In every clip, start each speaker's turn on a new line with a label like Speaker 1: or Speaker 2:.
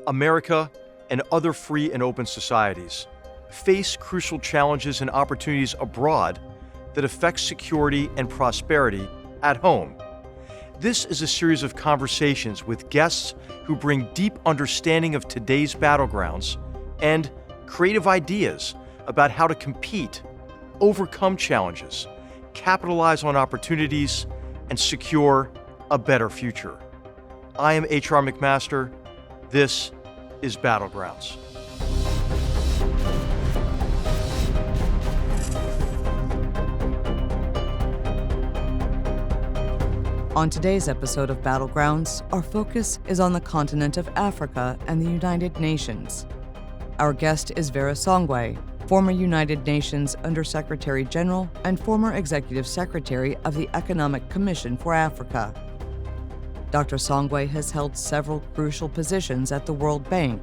Speaker 1: America and other free and open societies face crucial challenges and opportunities abroad that affect security and prosperity at home. This is a series of conversations with guests who bring deep understanding of today's battlegrounds and creative ideas about how to compete, overcome challenges, capitalize on opportunities, and secure a better future. I am H.R. McMaster. This is Battlegrounds.
Speaker 2: On today's episode of Battlegrounds, our focus is on the continent of Africa and the United Nations. Our guest is Vera Songwe, former United Nations Undersecretary General and former Executive Secretary of the Economic Commission for Africa. Dr. Songwe has held several crucial positions at the World Bank,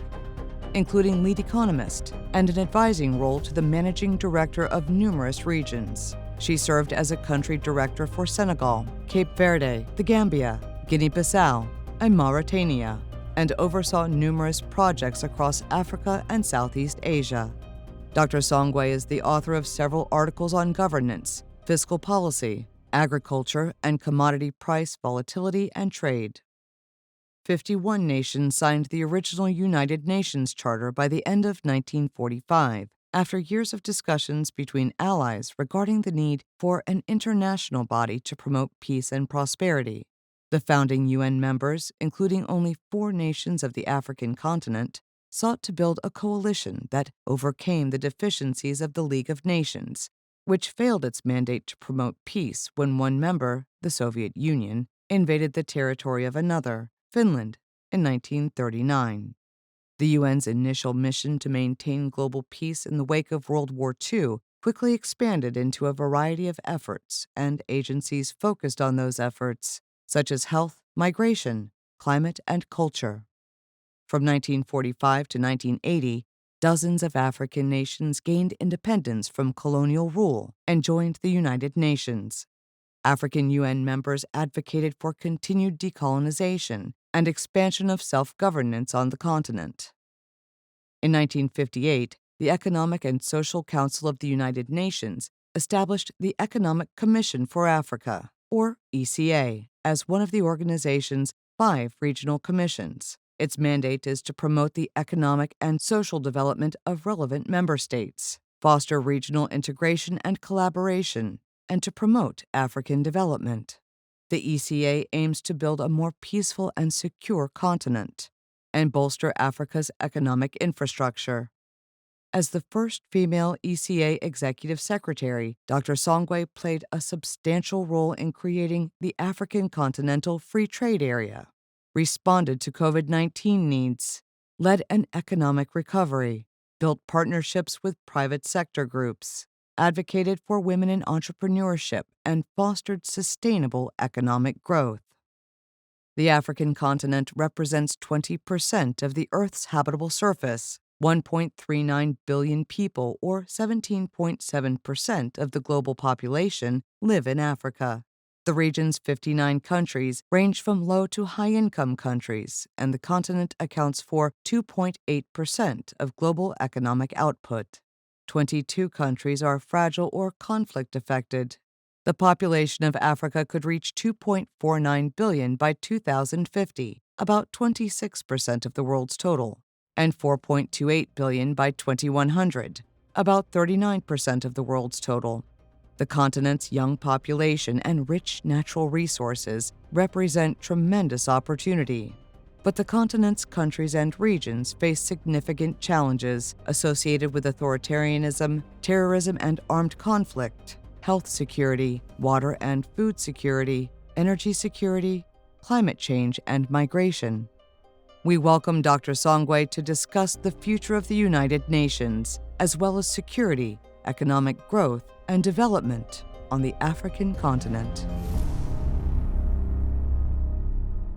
Speaker 2: including lead economist and an advising role to the managing director of numerous regions. She served as a country director for Senegal, Cape Verde, the Gambia, Guinea-Bissau, and Mauritania, and oversaw numerous projects across Africa and Southeast Asia. Dr. Songwe is the author of several articles on governance, fiscal policy, agriculture, and commodity price volatility and trade. 51 nations signed the original United Nations Charter by the end of 1945, after years of discussions between allies regarding the need for an international body to promote peace and prosperity. The founding UN members, including only 4 nations of the African continent, sought to build a coalition that overcame the deficiencies of the League of Nations, which failed its mandate to promote peace when one member, the Soviet Union, invaded the territory of another, Finland, in 1939. The UN's initial mission to maintain global peace in the wake of World War II quickly expanded into a variety of efforts, and agencies focused on those efforts, such as health, migration, climate, and culture. From 1945 to 1980, dozens of African nations gained independence from colonial rule and joined the United Nations. African UN members advocated for continued decolonization and expansion of self-governance on the continent. In 1958, the Economic and Social Council of the United Nations established the Economic Commission for Africa, or ECA, as one of the organization's 5 regional commissions. Its mandate is to promote the economic and social development of relevant member states, foster regional integration and collaboration, and to promote African development. The ECA aims to build a more peaceful and secure continent and bolster Africa's economic infrastructure. As the first female ECA Executive Secretary, Dr. Songwe played a substantial role in creating the African Continental Free Trade Area, responded to COVID-19 needs, led an economic recovery, built partnerships with private sector groups, advocated for women in entrepreneurship, and fostered sustainable economic growth. The African continent represents 20% of the Earth's habitable surface. 1.39 billion people, or 17.7% of the global population, live in Africa. The region's 59 countries range from low to high-income countries, and the continent accounts for 2.8% of global economic output. 22 countries are fragile or conflict-affected. The population of Africa could reach 2.49 billion by 2050, about 26% of the world's total, and 4.28 billion by 2100, about 39% of the world's total. The continent's young population and rich natural resources represent tremendous opportunity. But the continent's countries and regions face significant challenges associated with authoritarianism, terrorism and armed conflict, health security, water and food security, energy security, climate change, and migration. We welcome Dr. Songwe to discuss the future of the United Nations, as well as security, economic growth, and development on the African continent.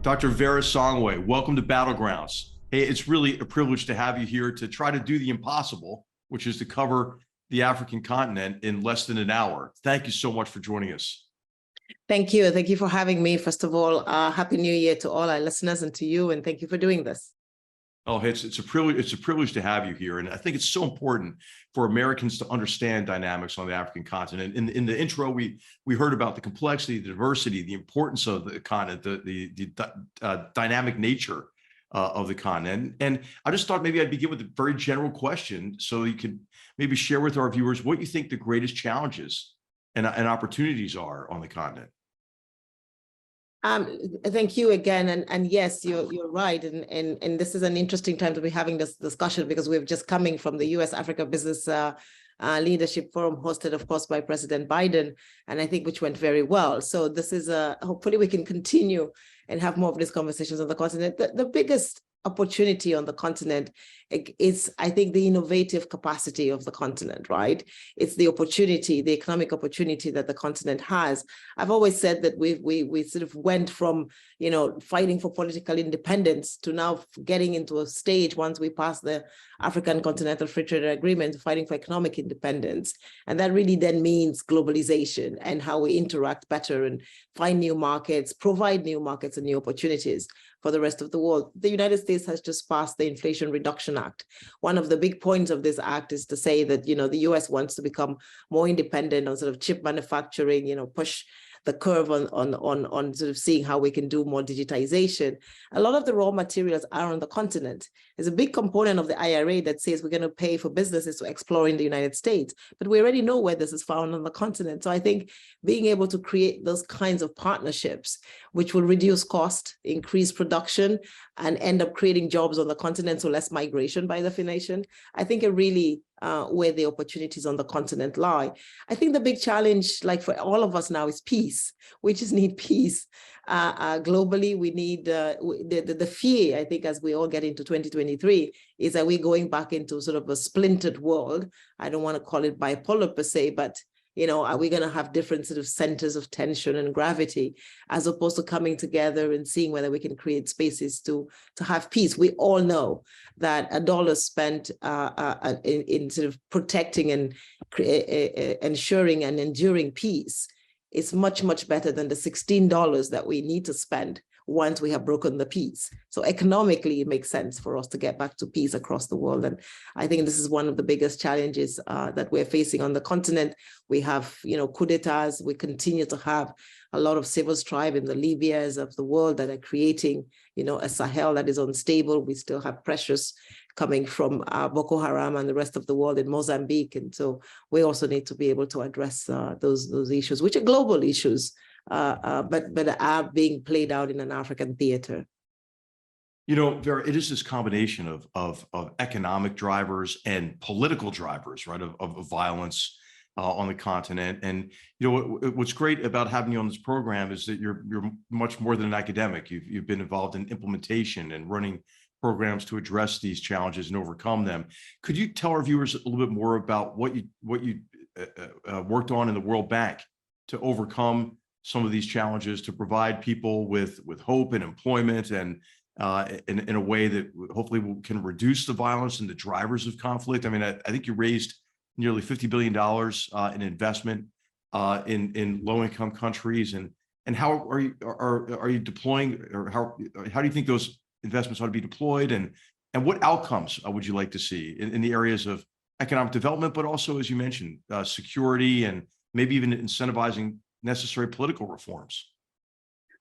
Speaker 1: Dr. Vera Songwe, welcome to Battlegrounds. Hey, it's really a privilege to have you here to try to do the impossible, which is to cover the African continent in less than an hour. Thank you so much for joining us.
Speaker 3: Thank you. Thank you for having me. First of all, Happy New Year to all our listeners and to you, and thank you for doing this.
Speaker 1: Oh, it's a privilege. It's a privilege to have you here, and I think it's so important for Americans to understand dynamics on the African continent. In the intro, we heard about the complexity, the diversity, the importance of the continent, the dynamic nature of the continent. And I just thought maybe I'd begin with a very general question, so you could maybe share with our viewers what you think the greatest challenges and opportunities are on the continent.
Speaker 3: Thank you again. And yes, you're right. And this is an interesting time to be having this discussion, because we're just coming from the US Africa Business Leadership Forum, hosted, of course, by President Biden, and I think which went very well. So this is hopefully we can continue and have more of these conversations on the continent. The biggest opportunity on the continent is, I think, the innovative capacity of the continent, right? It's the opportunity, the economic opportunity that the continent has. I've always said that we sort of went from, fighting for political independence to now getting into a stage, once we pass the African Continental Free Trade Agreement, fighting for economic independence. And that really then means globalization and how we interact better and find new markets, provide new markets and new opportunities for the rest of the world. The United States has just passed the Inflation Reduction Act. One of the big points of this act is to say that, the US wants to become more independent on sort of chip manufacturing, push the curve on sort of seeing how we can do more digitization. A lot of the raw materials are on the continent. There's a big component of the IRA that says we're going to pay for businesses to explore in the United States, but we already know where this is found on the continent. So I think being able to create those kinds of partnerships, which will reduce cost, increase production, and end up creating jobs on the continent, so less migration by definition, I think are really where the opportunities on the continent lie. I think the big challenge, like for all of us now, is peace. We just need peace. Globally, we need the fear, I think, as we all get into 2023, is that we're going back into sort of a splintered world. I don't want to call it bipolar per se, but are we going to have different sort of centers of tension and gravity, as opposed to coming together and seeing whether we can create spaces to have peace? We all know that a dollar spent in sort of protecting and ensuring and enduring peace is much, much better than the $16 that we need to spend once we have broken the peace. So economically, it makes sense for us to get back to peace across the world. And I think this is one of the biggest challenges that we're facing on the continent. We have, coup d'etats. We continue to have a lot of civil strife in the Libyas of the world that are creating, a Sahel that is unstable. We still have pressures coming from Boko Haram and the rest of the world in Mozambique. And so we also need to be able to address those issues, which are global issues, but are being played out in an African theater.
Speaker 1: Vera, it is this combination of economic drivers and political drivers, right, of violence on the continent. And what's great about having you on this program is that you're much more than an academic. You've been involved in implementation and running programs to address these challenges and overcome them. Could you tell our viewers a little bit more about what you worked on in the World Bank to overcome some of these challenges, to provide people with hope and employment, and in a way that hopefully can reduce the violence and the drivers of conflict? I mean, I think you raised nearly $50 billion in investment in low-income countries, and how are you deploying, or how do you think those investments ought to be deployed, and what outcomes would you like to see in the areas of economic development, but also, as you mentioned, security, and maybe even incentivizing necessary political reforms?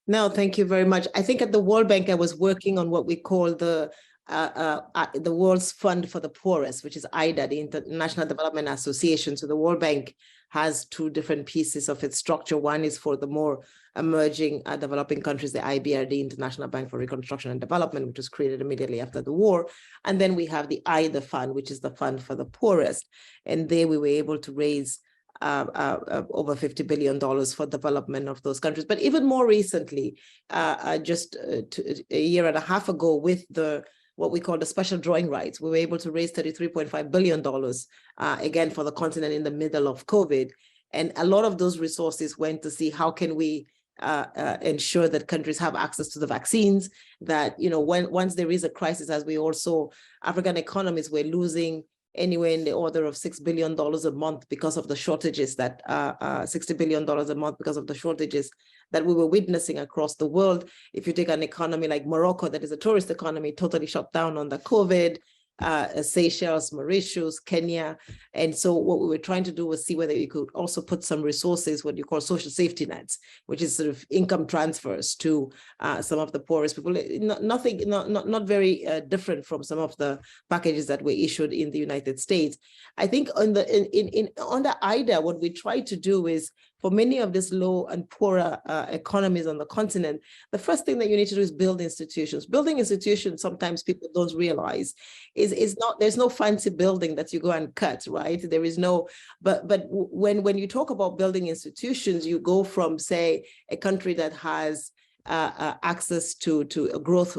Speaker 3: No, thank you very much. I think at the World Bank, I was working on what we call the World's Fund for the Poorest, which is IDA, the International Development Association. So the World Bank has two different pieces of its structure. One is for the more emerging developing countries, the IBRD, International Bank for Reconstruction and Development, which was created immediately after the war. And then we have the IDA Fund, which is the fund for the poorest. And there we were able to raise over $50 billion for development of those countries. But even more recently, just a year and a half ago, with what we call the special drawing rights, we were able to raise $33.5 billion, again, for the continent in the middle of COVID. And a lot of those resources went to see how can we ensure that countries have access to the vaccines, that, once there is a crisis, as we all saw, African economies were losing anywhere in the order of $6 billion a month because of the shortages that $60 billion a month because of the shortages that we were witnessing across the world. If you take an economy like Morocco, that is a tourist economy, totally shut down under COVID, Seychelles, Mauritius, Kenya. And so what we were trying to do was see whether you could also put some resources, what you call social safety nets, which is sort of income transfers to some of the poorest people. Not very different from some of the packages that were issued in the United States. I think on the IDA, what we try to do is, for many of these low and poorer economies on the continent, the first thing that you need to do is build institutions. Building institutions, sometimes people don't realize, is not, there's no fancy building that you go and cut, right? There is no, but when you talk about building institutions, you go from, say, a country that has access to a growth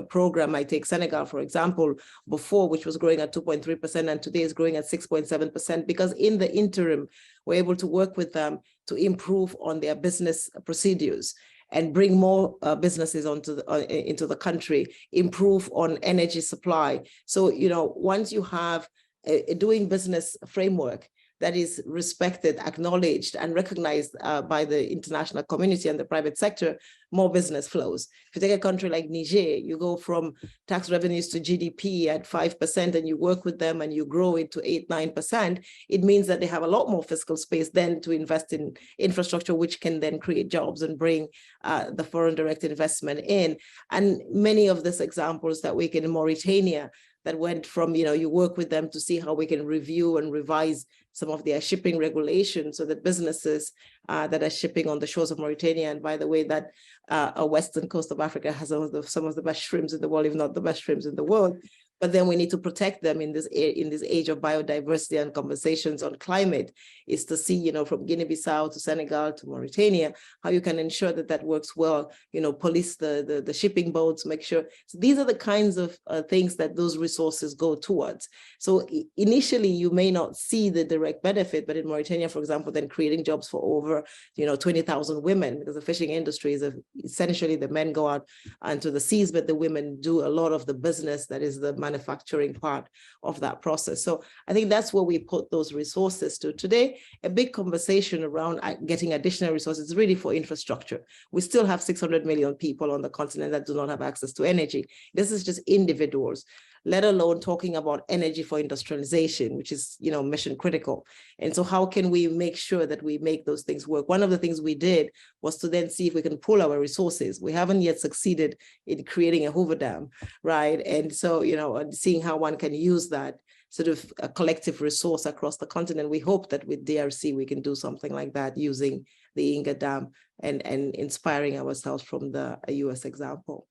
Speaker 3: program. I take Senegal, for example, before, which was growing at 2.3%, and today is growing at 6.7%, because in the interim, we're able to work with them to improve on their business procedures and bring more businesses into the country, improve on energy supply. So, you know, once you have a doing business framework that is respected, acknowledged, and recognized by the international community and the private sector, more business flows. If you take a country like Niger, you go from tax revenues to GDP at 5%, and you work with them and you grow it to 8, 9%, it means that they have a lot more fiscal space then to invest in infrastructure, which can then create jobs and bring the foreign direct investment in. And many of these examples that we can in Mauritania, that went from, you know, you work with them to see how we can review and revise some of their shipping regulations so that businesses that are shipping on the shores of Mauritania, and by the way, that a western coast of Africa has some of the best shrimps in the world, if not the best shrimps in the world. But then we need to protect them in this age of biodiversity and conversations on climate, is to see, you know, from Guinea-Bissau to Senegal to Mauritania, how you can ensure that that works well, you know, police the shipping boats, make sure. So these are the kinds of things that those resources go towards. So initially, you may not see the direct benefit, but in Mauritania, for example, then creating jobs for over, you know, 20,000 women, because the fishing industry is essentially the men go out onto the seas, but the women do a lot of the business that is the manufacturing part of that process. So I think that's where we put those resources to. Today, a big conversation around getting additional resources is really for infrastructure. We still have 600 million people on the continent that do not have access to energy. This is just individuals, let alone talking about energy for industrialization, which is, you know, mission critical. And so how can we make sure that we make those things work? One of the things we did was to then see if we can pool our resources. We haven't yet succeeded in creating a Hoover Dam, right? And so, you know, seeing how one can use that sort of a collective resource across the continent. We hope that with DRC, we can do something like that using the Inga Dam and inspiring ourselves from the US example.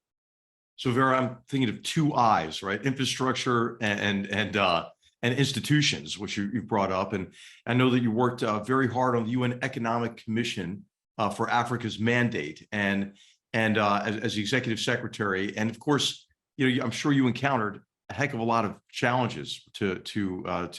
Speaker 1: So Vera, I'm thinking of two I's, right? Infrastructure and institutions, which you brought up. And I know that you worked very hard on the UN Economic Commission for Africa's mandate and as the executive secretary. And of course, you know, I'm sure you encountered a heck of a lot of challenges to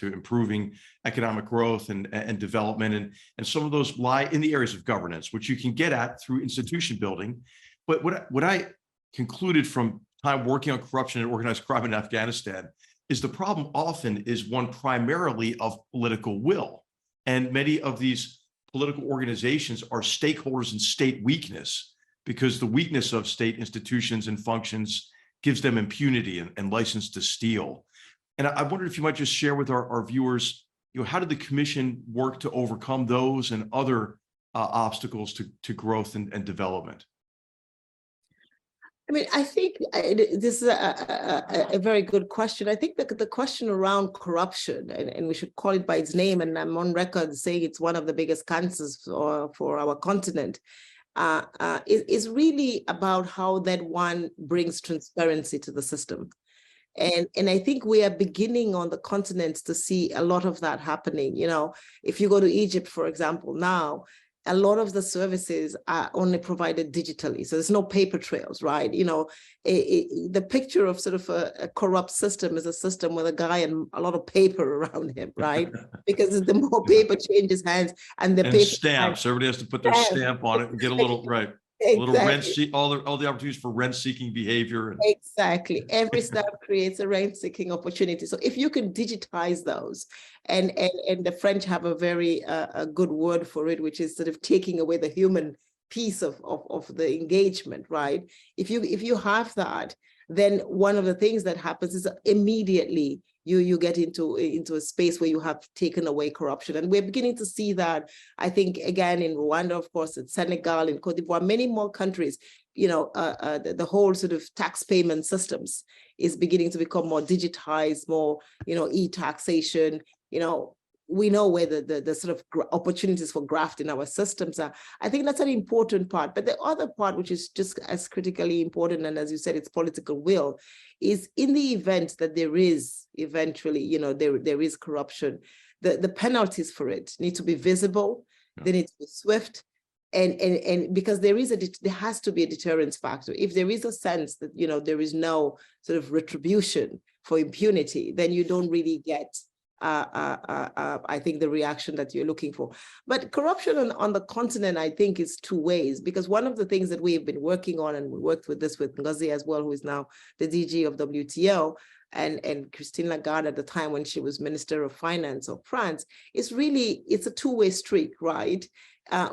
Speaker 1: improving economic growth and development. And some of those lie in the areas of governance, which you can get at through institution building. But what I concluded from time working on corruption and organized crime in Afghanistan is the problem often is one primarily of political will. And many of these political organizations are stakeholders in state weakness, because the weakness of state institutions and functions gives them impunity and license to steal. And I wondered if you might just share with our viewers, you know, how did the commission work to overcome those and other obstacles to growth and development?
Speaker 3: I mean, I think this is a very good question. I think the question around corruption, and we should call it by its name, and I'm on record saying it's one of the biggest cancers for our continent, is really about how that one brings transparency to the system. And I think we are beginning on the continent to see a lot of that happening. You know, if you go to Egypt, for example, now, a lot of the services are only provided digitally. So there's no paper trails, right? You know, the picture of sort of a corrupt system is a system with a guy and a lot of paper around him, right? Because the more paper changes hands and the paper
Speaker 1: stamps, everybody has to put their stamp on it and get a little, right. A little
Speaker 3: Exactly.
Speaker 1: all the opportunities for rent-seeking behavior.
Speaker 3: Exactly. Every step creates a rent-seeking opportunity. So if you can digitize those, and the French have a very a good word for it, which is sort of taking away the human piece of the engagement, right? If you have that, then one of the things that happens is immediately you get into a space where you have taken away corruption. And we're beginning to see that, I think, again, in Rwanda, of course, in Senegal, in Cote d'Ivoire, many more countries, the whole sort of tax payment systems is beginning to become more digitized, more, e-taxation. We know where the sort of opportunities for graft in our systems are. I think that's an important part. But the other part, which is just as critically important, and as you said, it's political will, is in the event that there is eventually, there is corruption, the penalties for it need to be visible, they need to be swift, and because there has to be a deterrence factor. If there is a sense that, there is no sort of retribution for impunity, then you don't really get I think the reaction that you're looking for. But corruption on the continent, I think, is two ways, because one of the things that we've been working on, and we worked with this with Ngozi as well, who is now the DG of WTO, and Christine Lagarde at the time when she was Minister of Finance of France, it's a two-way street, right?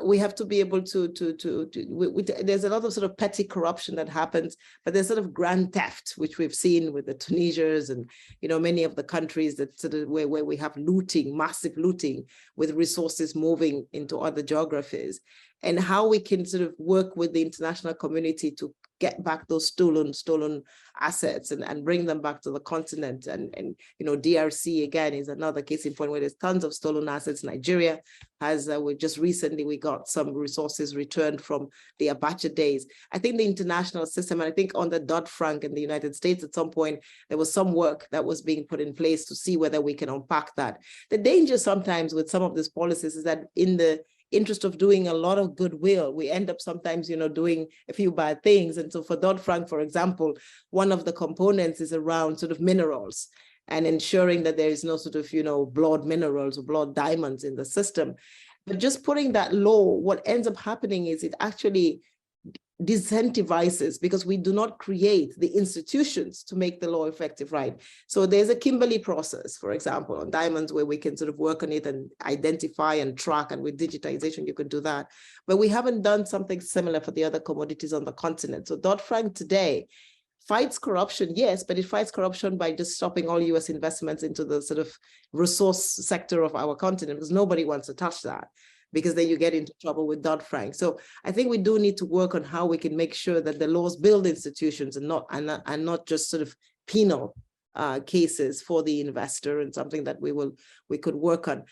Speaker 3: We have to be able there's a lot of sort of petty corruption that happens, but there's sort of grand theft, which we've seen with the Tunisians and, many of the countries that sort of where we have looting, massive looting, with resources moving into other geographies, and how we can sort of work with the international community to get back those stolen assets and bring them back to the continent. And DRC, again, is another case in point where there's tons of stolen assets. Nigeria has, we got some resources returned from the Abacha days. I think the international system, and I think on the Dodd-Frank in the United States, at some point, there was some work that was being put in place to see whether we can unpack that. The danger sometimes with some of these policies is that in the interest of doing a lot of goodwill, we end up sometimes, doing a few bad things. And so for Dodd-Frank, for example, one of the components is around sort of minerals and ensuring that there is no sort of, blood minerals or blood diamonds in the system. But just putting that law, what ends up happening is it actually disincentivizes, because we do not create the institutions to make the law effective, right? So there's a Kimberley process, for example, on diamonds, where we can sort of work on it and identify and track, and with digitization, you can do that. But we haven't done something similar for the other commodities on the continent. So Dodd-Frank today fights corruption, yes, but it fights corruption by just stopping all US investments into the sort of resource sector of our continent, because nobody wants to touch that, because then you get into trouble with Dodd-Frank. So I think we do need to work on how we can make sure that the laws build institutions and not just sort of penal cases for the investor, and something that we could work on.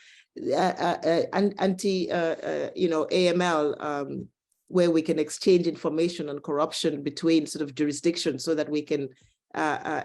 Speaker 3: AML, where we can exchange information on corruption between sort of jurisdictions, so that we can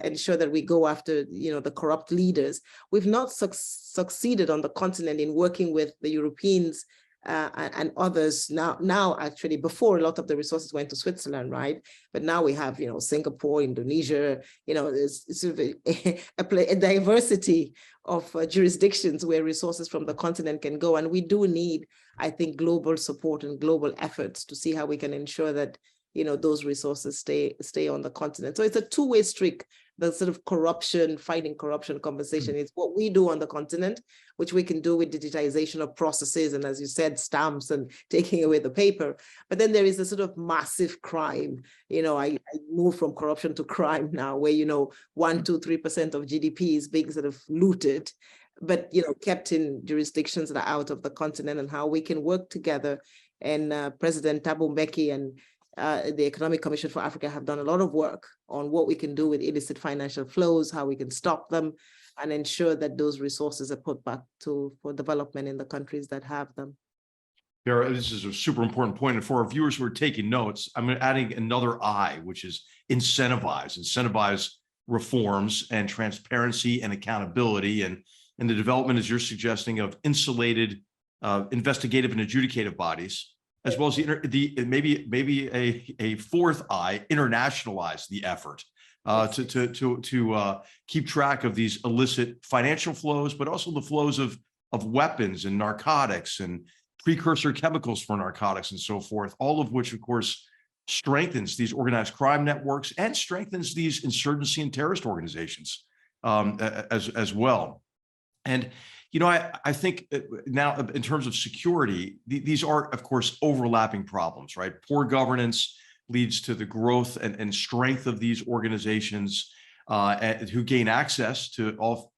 Speaker 3: ensure that we go after, the corrupt leaders. We've not succeeded on the continent in working with the Europeans and others now actually. Before, a lot of the resources went to Switzerland, right? But now we have, Singapore, Indonesia, there's sort of a diversity of jurisdictions where resources from the continent can go. And we do need, I think, global support and global efforts to see how we can ensure that, those resources stay on the continent. So it's a two-way street. The sort of fighting corruption conversation is what we do on the continent, which we can do with digitization of processes, and, as you said, stamps and taking away the paper. But then there is a sort of massive crime. I move from corruption to crime now, where 1%, 2%, 3% of GDP is being sort of looted, but kept in jurisdictions that are out of the continent, and how we can work together. And President Thabo Mbeki and the Economic Commission for Africa have done a lot of work on what we can do with illicit financial flows, how we can stop them, and ensure that those resources are put back for development in the countries that have them.
Speaker 1: Vera, this is a super important point. And for our viewers who are taking notes, I'm adding another I, which is incentivize reforms and transparency and accountability, and the development, as you're suggesting, of insulated investigative and adjudicative bodies, as well as maybe a fourth I, internationalize the effort to keep track of these illicit financial flows, but also the flows of weapons and narcotics and precursor chemicals for narcotics and so forth, all of which, of course, strengthens these organized crime networks and strengthens these insurgency and terrorist organizations as well. And, you know, I think now in terms of security, these are, of course, overlapping problems, right? Poor governance leads to the growth and strength of these organizations who gain access to all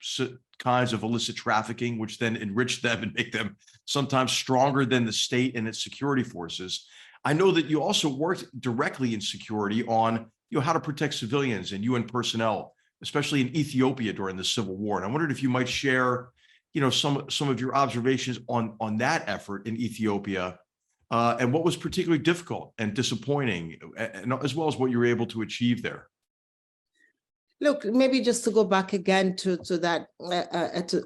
Speaker 1: kinds of illicit trafficking, which then enrich them and make them sometimes stronger than the state and its security forces. I know that you also worked directly in security on, you know, how to protect civilians and UN personnel, especially in Ethiopia during the civil war. And I wondered if you might share, you know, some of your observations on that effort in Ethiopia, and what was particularly difficult and disappointing, and as well as what you were able to achieve there.
Speaker 3: Look, maybe just to go back again to that,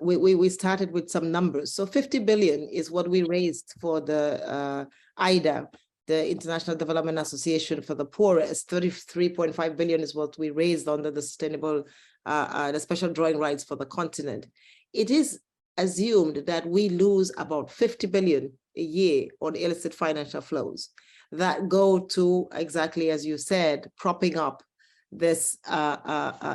Speaker 3: we started with some numbers. So 50 billion is what we raised for the IDA, the International Development Association for the Poorest. 33.5 billion is what we raised under the sustainable, the special drawing rights for the continent. It is assumed that we lose about 50 billion a year on illicit financial flows that go to, exactly as you said, propping up this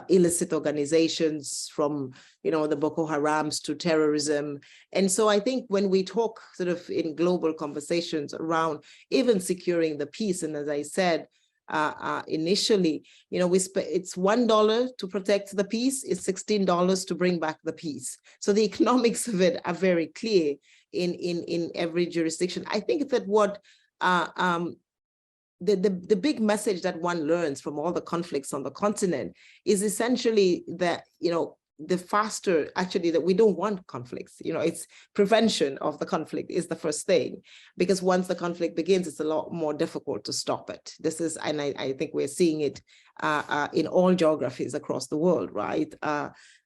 Speaker 3: illicit organizations, from, you know, the Boko Harams to terrorism. And so I think when we talk sort of in global conversations around even securing the peace, and as I said initially, you know, it's $1 to protect the peace, it's $16 to bring back the peace. So the economics of it are very clear in every jurisdiction. I think that what the big message that one learns from all the conflicts on the continent is essentially that, you know, the faster actually that we don't want conflicts, you know, it's prevention of the conflict is the first thing, because once the conflict begins, it's a lot more difficult to stop it. This is, and I think we're seeing it in all geographies across the world, right?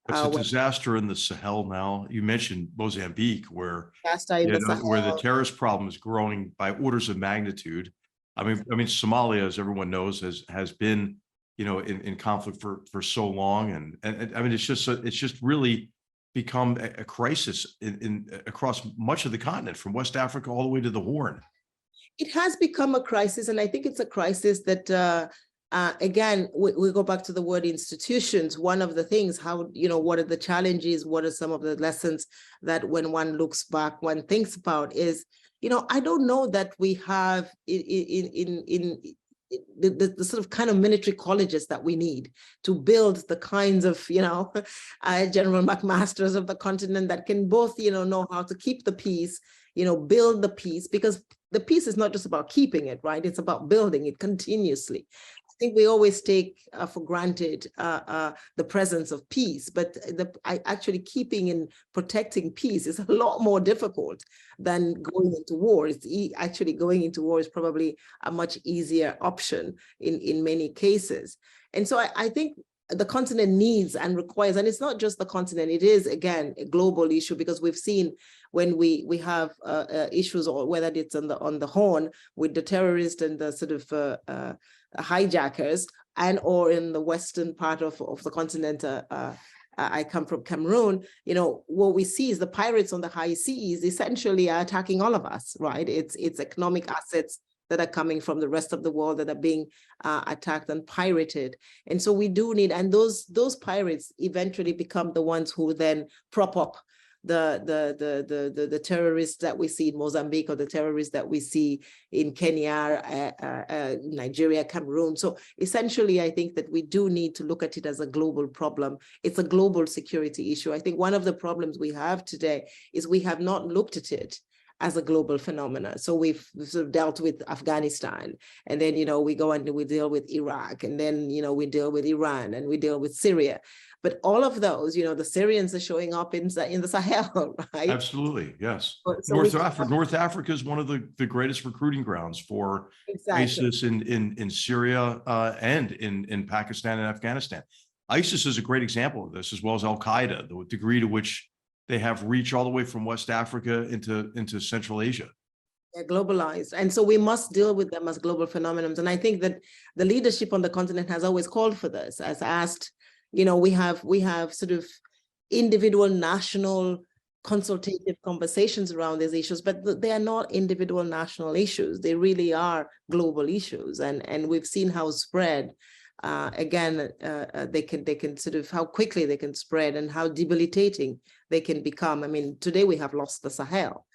Speaker 1: It's a disaster in the Sahel now. You mentioned Mozambique, where, where the terrorist problem is growing by orders of magnitude. I mean, Somalia, as everyone knows, has been, you know, in conflict for so long, and I mean, it's just really become a crisis across much of the continent, from West Africa all the way to the Horn.
Speaker 3: It has become a crisis, and I think it's a crisis that, again, we go back to the word institutions. One of the things, how, you know, what are the challenges? What are some of the lessons that when one looks back, one thinks about is, you know, I don't know that we have the sort of kind of military colleges that we need to build the kinds of, you know, General McMasters of the continent that can both, you know how to keep the peace, you know, build the peace, because the peace is not just about keeping it, right? It's about building it continuously. I think we always take for granted the presence of peace, but actually keeping and protecting peace is a lot more difficult than going into war. It's actually going into war is probably a much easier option in many cases. And so I think the continent needs and requires, and it's not just the continent, it is, again, a global issue, because we've seen when we have issues, or whether it's on the Horn with the terrorists and the sort of hijackers, and or in the western part of the continent, I come from Cameroon, you know, what we see is the pirates on the high seas essentially are attacking all of us, right? It's economic assets that are coming from the rest of the world that are being attacked and pirated. And so we do need, and those pirates eventually become the ones who then prop up the terrorists that we see in Mozambique, or the terrorists that we see in Kenya, Nigeria, Cameroon. So essentially, I think that we do need to look at it as a global problem. It's a global security issue. I think one of the problems we have today is we have not looked at it as a global phenomena. So we've sort of dealt with Afghanistan, and then, you know, we go and we deal with Iraq, and then, you know, we deal with Iran, and we deal with Syria. But all of those, you know, the Syrians are showing up in the Sahel, right? Absolutely,
Speaker 1: yes. So North Africa is one of the greatest recruiting grounds for ISIS in Syria and in Pakistan and Afghanistan. ISIS is a great example of this, as well as Al-Qaeda, the degree to which they have reach all the way from West Africa into Central Asia.
Speaker 3: They're globalized. And so we must deal with them as global phenomena. And I think that the leadership on the continent has always called for this, has asked, you know, we have sort of individual national consultative conversations around these issues, but they are not individual national issues. They really are global issues, and we've seen how spread. They can sort of how quickly they can spread and how debilitating they can become. I mean, today we have lost the Sahel,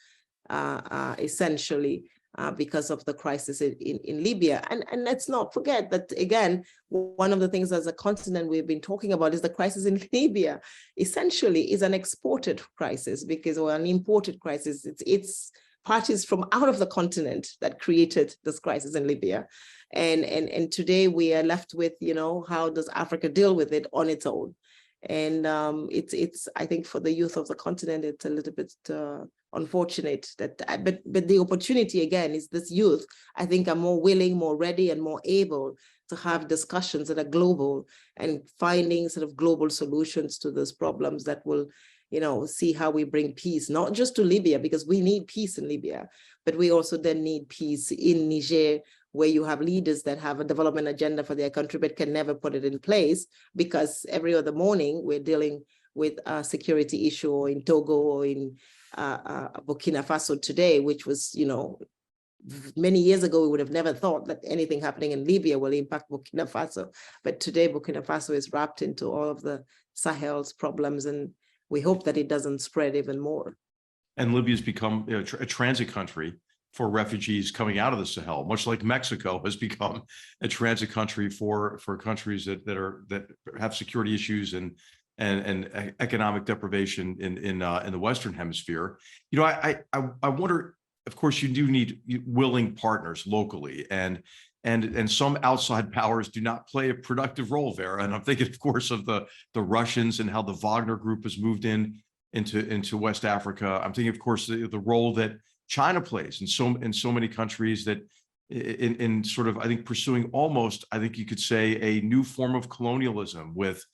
Speaker 3: essentially, because of the crisis in Libya. And let's not forget that, again, one of the things as a continent we've been talking about is the crisis in Libya essentially is an exported crisis or an imported crisis. It's parties from out of the continent that created this crisis in Libya. And today we are left with, how does Africa deal with it on its own? And it's I think for the youth of the continent, it's a little bit unfortunate that, but the opportunity again is this youth, I think, are more willing, more ready, and more able to have discussions that are global and finding sort of global solutions to those problems that will, see how we bring peace, not just to Libya, because we need peace in Libya, but we also then need peace in Niger, where you have leaders that have a development agenda for their country, but can never put it in place because every other morning we're dealing with a security issue, or in Togo or in Burkina Faso today, which was, many years ago, we would have never thought that anything happening in Libya will impact Burkina Faso. But today, Burkina Faso is wrapped into all of the Sahel's problems, and we hope that it doesn't spread even more.
Speaker 1: And Libya's become a transit country for refugees coming out of the Sahel, much like Mexico has become a transit country for countries that have security issues and economic deprivation in the Western Hemisphere. I wonder, of course, you do need willing partners locally, and some outside powers do not play a productive role, Vera. And I'm thinking, of course, of the Russians and how the Wagner Group has moved into West Africa. I'm thinking, of course, the role that China plays in so many countries that in sort of, I think, pursuing almost, I think you could say, a new form of colonialism with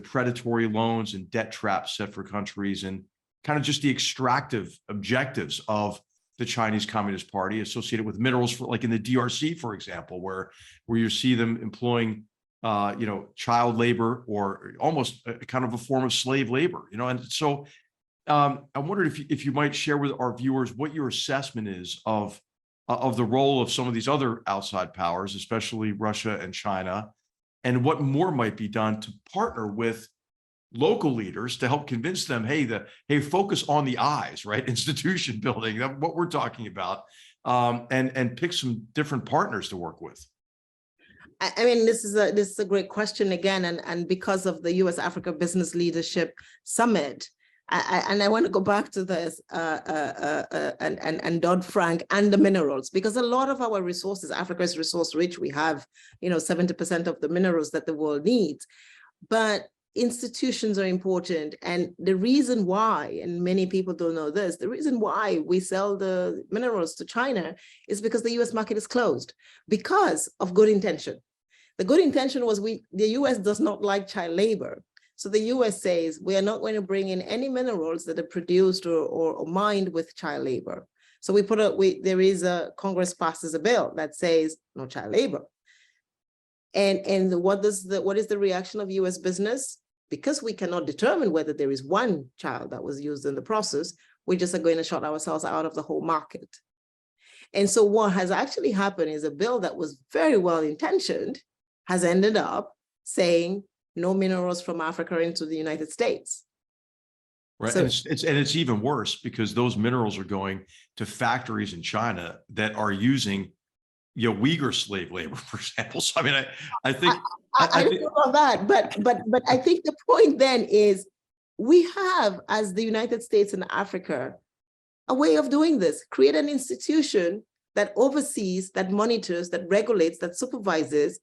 Speaker 1: predatory loans and debt traps set for countries, and kind of just the extractive objectives of the Chinese Communist Party associated with minerals, like in the DRC, for example, where you see them employing child labor, or almost a kind of a form of slave labor, and so I wondered if you might share with our viewers what your assessment is of the role of some of these other outside powers, especially Russia and China, and what more might be done to partner with local leaders to help convince them, hey, focus on the eyes, right? Institution building, what we're talking about, and pick some different partners to work with.
Speaker 3: I mean, this is a great question again, and because of the U.S. Africa Business Leadership Summit. And I want to go back to this and Dodd-Frank and the minerals, because a lot of our resources, Africa is resource rich. We have, 70% of the minerals that the world needs, but institutions are important. And the reason why, and many people don't know this, the reason why we sell the minerals to China is because the US market is closed because of good intention. The good intention was the US does not like child labor. So the US says, we are not going to bring in any minerals that are produced or mined with child labor. So Congress passes a bill that says no child labor. And what is the reaction of US business? Because we cannot determine whether there is one child that was used in the process, we just are going to shut ourselves out of the whole market. And so what has actually happened is a bill that was very well intentioned has ended up saying no minerals from Africa into the United States.
Speaker 1: Right, so, and it's even worse because those minerals are going to factories in China that are using, Uyghur slave labor, for example. So I mean, I think
Speaker 3: I don't know about that, but I think the point then is we have, as the United States and Africa, a way of doing this. Create an institution that oversees, that monitors, that regulates, that supervises,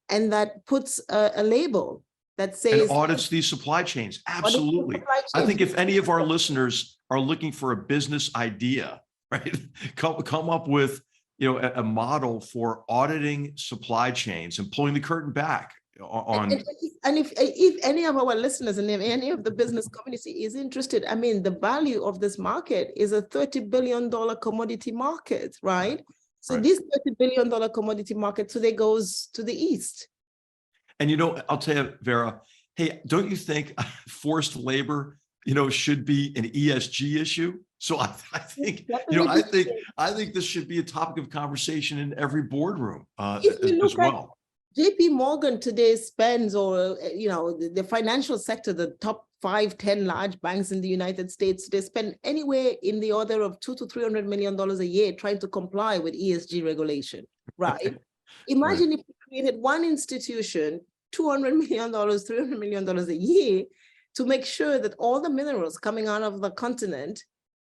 Speaker 3: and that puts a label that says—
Speaker 1: and audits these supply chains. Absolutely. I think if any of our listeners are looking for a business idea, right, come up with, a model for auditing supply chains and pulling the curtain back on.
Speaker 3: And if any of our listeners and if any of the business community is interested, I mean, the value of this market is a $30 billion commodity market, right? So this $30 billion commodity market today goes to the East.
Speaker 1: And, I'll tell you, Vera, hey, don't you think forced labor should be an ESG issue. So I think, I think this should be a topic of conversation in every boardroom as well.
Speaker 3: JP Morgan today spends, or, the financial sector, the top 5-10 large banks in the United States, they spend anywhere in the order of $200 to $300 million a year trying to comply with ESG regulation, right? Imagine if we created one institution, $200 million, $300 million a year, to make sure that all the minerals coming out of the continent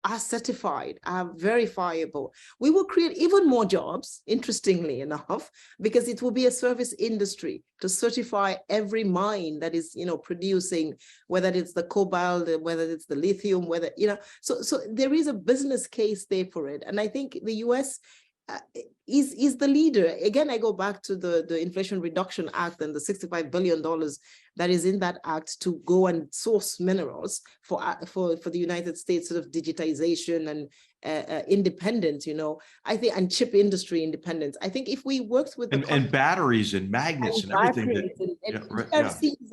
Speaker 3: are certified, are verifiable. We will create even more jobs, interestingly enough, because it will be a service industry to certify every mine that is, producing, whether it's the cobalt, whether it's the lithium, so there is a business case there for it. And I think the US is the leader. Again, I go back to the Inflation Reduction Act and the $65 billion that is in that act to go and source minerals for the United States, sort of digitization and independence, I think, and chip industry independence. I think if we worked with
Speaker 1: and batteries and magnets and everything.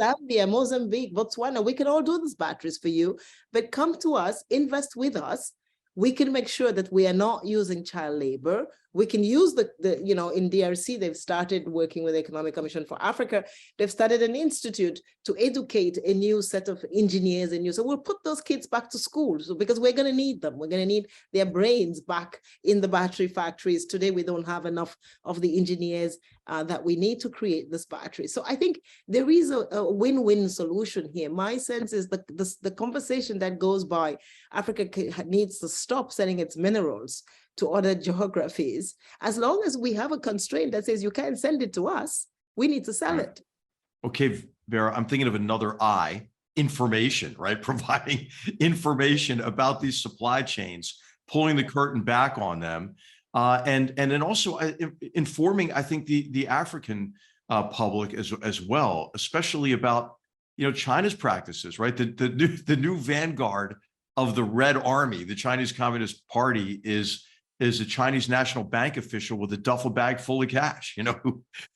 Speaker 3: Zambia, Mozambique, Botswana, we can all do these batteries for you, but come to us, invest with us. We can make sure that we are not using child labor. We can use in DRC, they've started working with the Economic Commission for Africa. They've started an institute to educate a new set of engineers so we'll put those kids back to school because we're going to need them. We're going to need their brains back in the battery factories. Today, we don't have enough of the engineers that we need to create this battery. So I think there is a win-win solution here. My sense is the conversation that goes by, Africa needs to stop selling its minerals to other geographies. As long as we have a constraint that says you can't send it to us, we need to sell it.
Speaker 1: Okay, Vera, I'm thinking of another I, information, right? Providing information about these supply chains, pulling the curtain back on them, and then also informing, I think, the African public as well, especially about China's practices, right? The new vanguard of the Red Army, the Chinese Communist Party, is a Chinese national bank official with a duffel bag full of cash,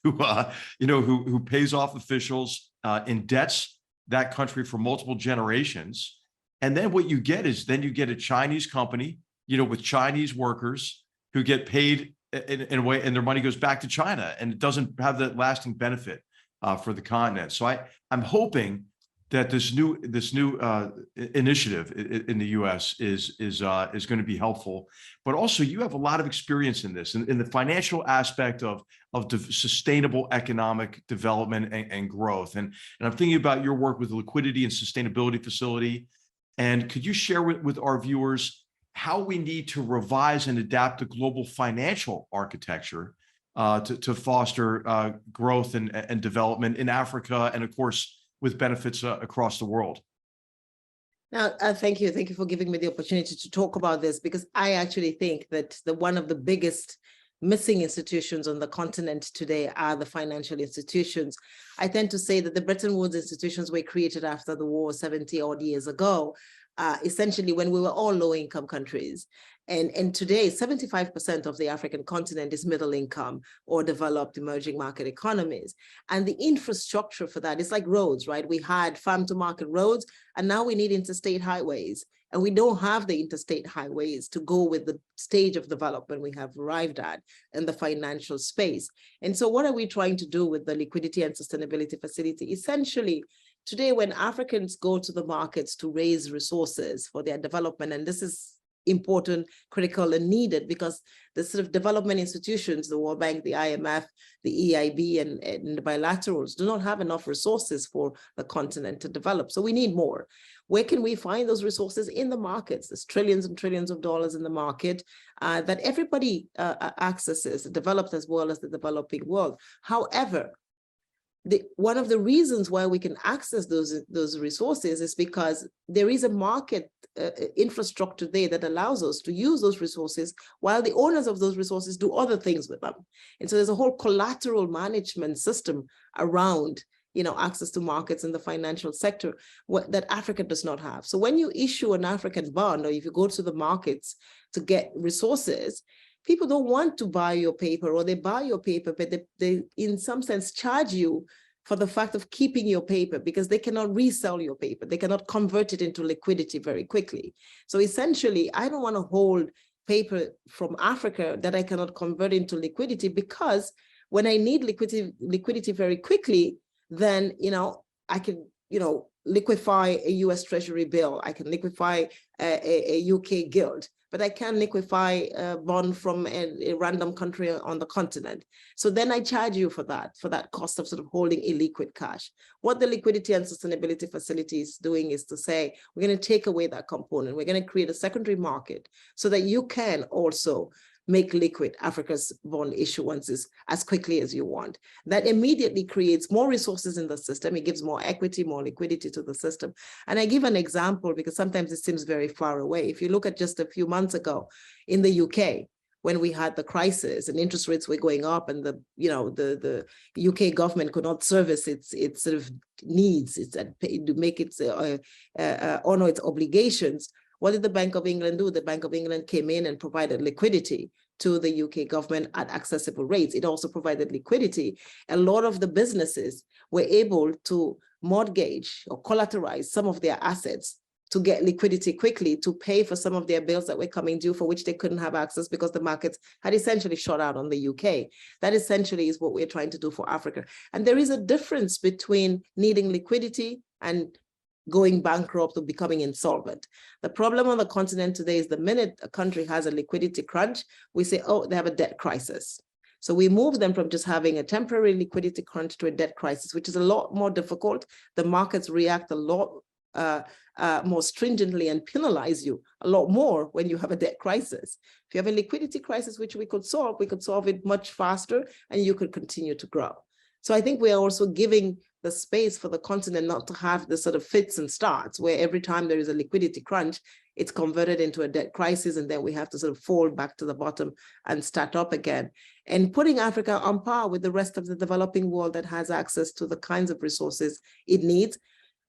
Speaker 1: who pays off officials, indebts that country for multiple generations. And then what you get is a Chinese company, with Chinese workers who get paid in a way, and their money goes back to China, and it doesn't have that lasting benefit for the continent. So I'm hoping that this new initiative in the U.S. is going to be helpful, but also you have a lot of experience in this, in the financial aspect of sustainable economic development and growth. And I'm thinking about your work with the Liquidity and Sustainability Facility. And could you share with our viewers how we need to revise and adapt the global financial architecture to foster growth and development in Africa, and of course, with benefits across the world?
Speaker 3: Now, thank you. Thank you for giving me the opportunity to talk about this, because I actually think that one of the biggest missing institutions on the continent today are the financial institutions. I tend to say that the Bretton Woods institutions were created after the war 70 odd years ago, essentially when we were all low-income countries. And today, 75% of the African continent is middle income or developed emerging market economies. And the infrastructure for that is like roads, right? We had farm to market roads, and now we need interstate highways. And we don't have the interstate highways to go with the stage of development we have arrived at in the financial space. And so what are we trying to do with the Liquidity and Sustainability Facility? Essentially, today, when Africans go to the markets to raise resources for their development, and this is important, critical, and needed, because the sort of development institutions, the World Bank, the IMF, the EIB, and the bilaterals do not have enough resources for the continent to develop. So we need more. Where can we find those resources? In the markets. There's trillions and trillions of dollars in the market that everybody accesses, the developed as well as the developing world. However, one of the reasons why we can access those resources is because there is a market infrastructure there that allows us to use those resources while the owners of those resources do other things with them. And so there's a whole collateral management system around access to markets in the financial sector that Africa does not have. So when you issue an African bond, or if you go to the markets to get resources, people don't want to buy your paper, or they buy your paper, but they in some sense charge you for the fact of keeping your paper, because they cannot resell your paper. They cannot convert it into liquidity very quickly. So essentially, I don't want to hold paper from Africa that I cannot convert into liquidity, because when I need liquidity very quickly, then, I can, liquefy a US Treasury bill. I can liquefy a UK gilt, but I can't liquefy a bond from a random country on the continent. So then I charge you for that cost of sort of holding illiquid cash. What the Liquidity and Sustainability Facility is doing is to say, we're going to take away that component. We're going to create a secondary market so that you can also make liquid Africa's bond issuances as quickly as you want. That immediately creates more resources in the system. It gives more equity, more liquidity to the system. And I give an example because sometimes it seems very far away. If you look at just a few months ago in the UK, when we had the crisis and interest rates were going up, and the UK government could not service its sort of needs, to make its honor its obligations. What did the Bank of England do? The Bank of England came in and provided liquidity to the UK government at accessible rates. It also provided liquidity. A lot of the businesses were able to mortgage or collateralize some of their assets to get liquidity quickly to pay for some of their bills that were coming due, for which they couldn't have access because the markets had essentially shot out on the UK. That essentially is what we're trying to do for Africa. And there is a difference between needing liquidity and going bankrupt or becoming insolvent. The problem on the continent today is the minute a country has a liquidity crunch, we say, oh, they have a debt crisis. So we move them from just having a temporary liquidity crunch to a debt crisis, which is a lot more difficult. The markets react a lot more stringently and penalize you a lot more when you have a debt crisis. If you have a liquidity crisis, which we could solve it much faster, and you could continue to grow. So I think we are also giving the space for the continent not to have the sort of fits and starts where every time there is a liquidity crunch, it's converted into a debt crisis, and then we have to sort of fall back to the bottom and start up again. And putting Africa on par with the rest of the developing world that has access to the kinds of resources it needs.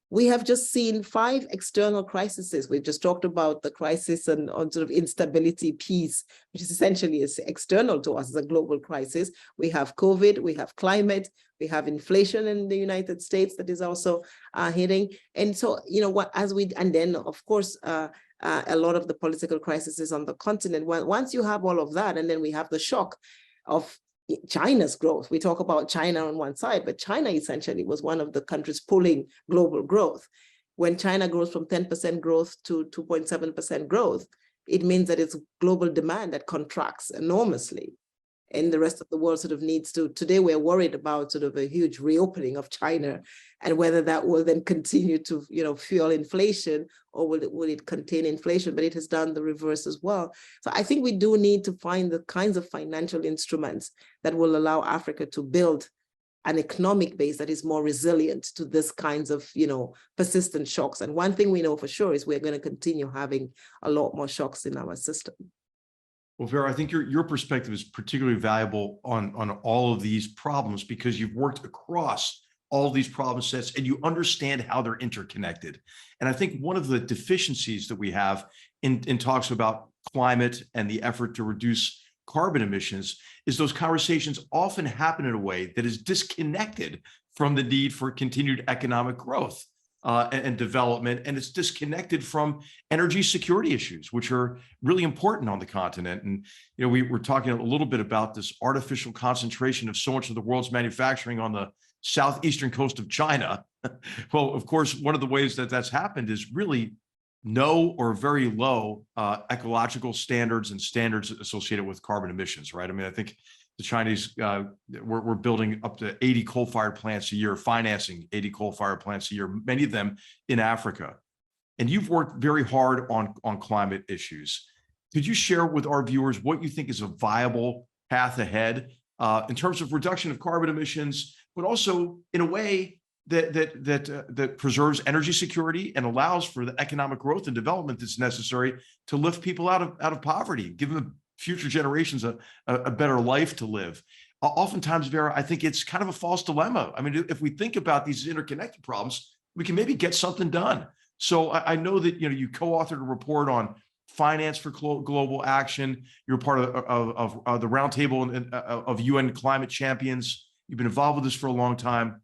Speaker 3: We have just seen 5 external crises. We've just talked about the crisis on sort of instability, peace, which is essentially external to us as a global crisis. We have COVID, we have climate, we have inflation in the United States that is also hitting. And so, and then of course, a lot of the political crises on the continent. Once you have all of that, and then we have the shock of China's growth. We talk about China on one side, but China essentially was one of the countries pulling global growth. When China grows from 10% growth to 2.7% growth, it means that it's global demand that contracts enormously. And the rest of the world sort of needs to, today we're worried about sort of a huge reopening of China and whether that will then continue to, fuel inflation, or will it contain inflation, but it has done the reverse as well. So I think we do need to find the kinds of financial instruments that will allow Africa to build an economic base that is more resilient to this kinds of, persistent shocks. And one thing we know for sure is we're going to continue having a lot more shocks in our system.
Speaker 1: Well, Vera, I think your perspective is particularly valuable on all of these problems because you've worked across all of these problem sets and you understand how they're interconnected. And I think one of the deficiencies that we have in talks about climate and the effort to reduce carbon emissions is those conversations often happen in a way that is disconnected from the need for continued economic growth and development, and it's disconnected from energy security issues, which are really important on the continent. And we were talking a little bit about this artificial concentration of so much of the world's manufacturing on the southeastern coast of China. Well, of course, one of the ways that that's happened is really no or very low ecological standards and standards associated with carbon emissions, right? I mean, I think the Chinese, we're building up to 80 coal-fired plants a year, financing 80 coal-fired plants a year, many of them in Africa. And you've worked very hard on climate issues. Could you share with our viewers what you think is a viable path ahead in terms of reduction of carbon emissions, but also in a way that preserves energy security and allows for the economic growth and development that's necessary to lift people out of poverty, give them future generations a better life to live. Oftentimes, Vera, I think it's kind of a false dilemma. I mean, if we think about these interconnected problems, we can maybe get something done. So I know that you co-authored a report on finance for global action. You're part of the roundtable of UN climate champions. You've been involved with this for a long time.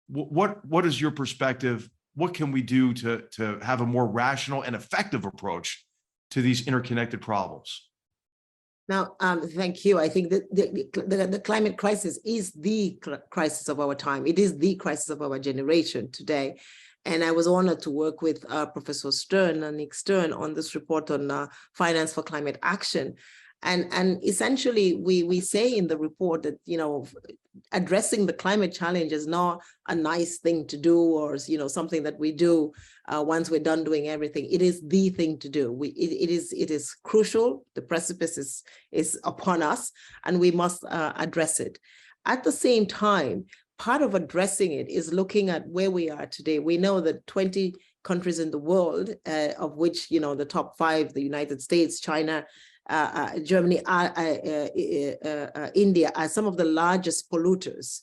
Speaker 1: what is your perspective? What can we do to have a more rational and effective approach to these interconnected problems?
Speaker 3: Now, thank you. I think that the climate crisis is the crisis of our time. It is the crisis of our generation today. And I was honored to work with Professor Stern, Nick Stern, on this report on finance for climate action. And essentially, we say in the report that, addressing the climate challenge is not a nice thing to do, or, something that we do once we're done doing everything. It is the thing to do. It is crucial. The precipice is upon us, and we must address it. At the same time, part of addressing it is looking at where we are today. We know that 20 countries in the world, of which, the top 5, the United States, China, Germany, India, are some of the largest polluters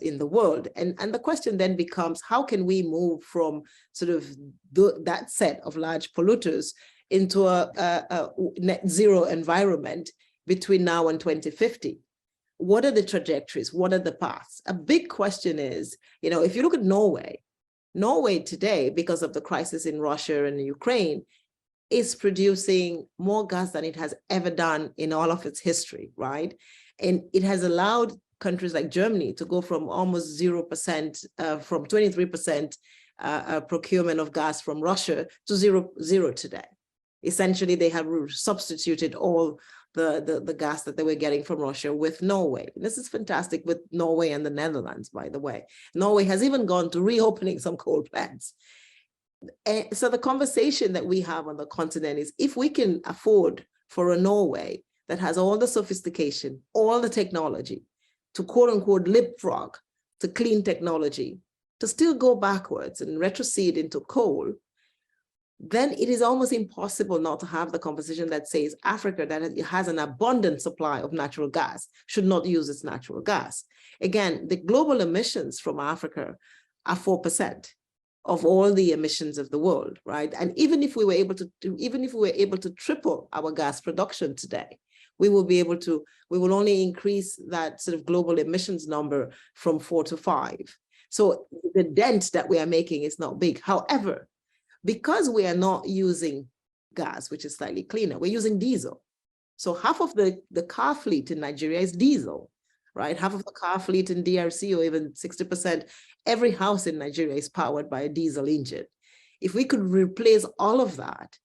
Speaker 3: in the world. And the question then becomes, how can we move from sort of that set of large polluters into a net zero environment between now and 2050? What are the trajectories? What are the paths? A big question is, if you look at Norway today, because of the crisis in Russia and Ukraine, is producing more gas than it has ever done in all of its history, right? And it has allowed countries like Germany to go from almost 0%, from 23% procurement of gas from Russia to zero today. Essentially, they have substituted all the gas that they were getting from Russia with Norway. This is fantastic with Norway and the Netherlands, by the way. Norway has even gone to reopening some coal plants. And so the conversation that we have on the continent is, if we can afford for a Norway that has all the sophistication, all the technology to quote unquote leapfrog to clean technology, to still go backwards and retrocede into coal, then it is almost impossible not to have the conversation that says Africa, that has an abundant supply of natural gas, should not use its natural gas. Again, the global emissions from Africa are 4% of all the emissions of the world, right? And even if we were able to triple our gas production today, we will only increase that sort of global emissions number from 4 to 5. So the dent that we are making is not big. However, because we are not using gas, which is slightly cleaner, we're using diesel. So half of the car fleet in Nigeria is diesel, right? Half of the car fleet in DRC, or even 60%, every house in Nigeria is powered by a diesel engine. If we could replace all of that,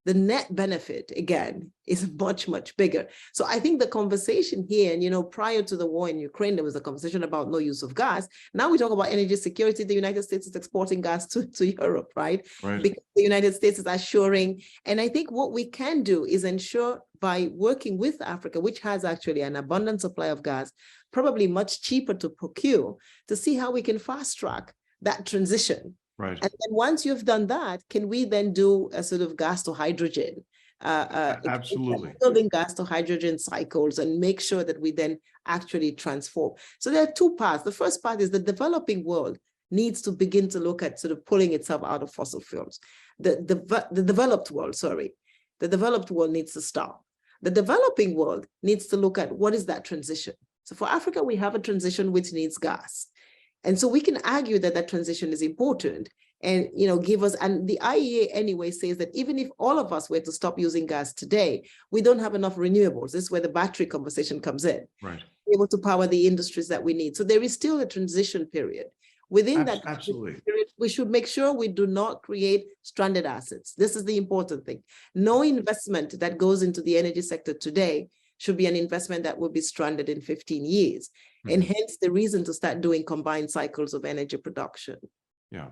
Speaker 3: the net benefit, again, is much, much bigger. So I think the conversation here, and prior to the war in Ukraine, there was a conversation about no use of gas. Now we talk about energy security. The United States is exporting gas to Europe, right? Because the United States is assuring. And I think what we can do is ensure, by working with Africa, which has actually an abundant supply of gas, probably much cheaper to procure, to see how we can fast track that transition. Right. And then once you've done that, can we then do a sort of gas to hydrogen?
Speaker 1: Absolutely.
Speaker 3: Building gas to hydrogen cycles, and make sure that we then actually transform. So there are two parts. The first part is the developing world needs to begin to look at sort of pulling itself out of fossil fuels. The developed world needs to stop. The developing world needs to look at what is that transition. So for Africa, we have a transition which needs gas. And so we can argue that that transition is important, and give us, and the IEA anyway says that even if all of us were to stop using gas today, we don't have enough renewables. This is where the battery conversation comes in. Right. Able to power the industries that we need. So there is still a transition period. Within that period, we should make sure we do not create stranded assets. This is the important thing. No investment that goes into the energy sector today should be an investment that will be stranded in 15 years. And hence the reason to start doing combined cycles of energy production.
Speaker 1: Yeah.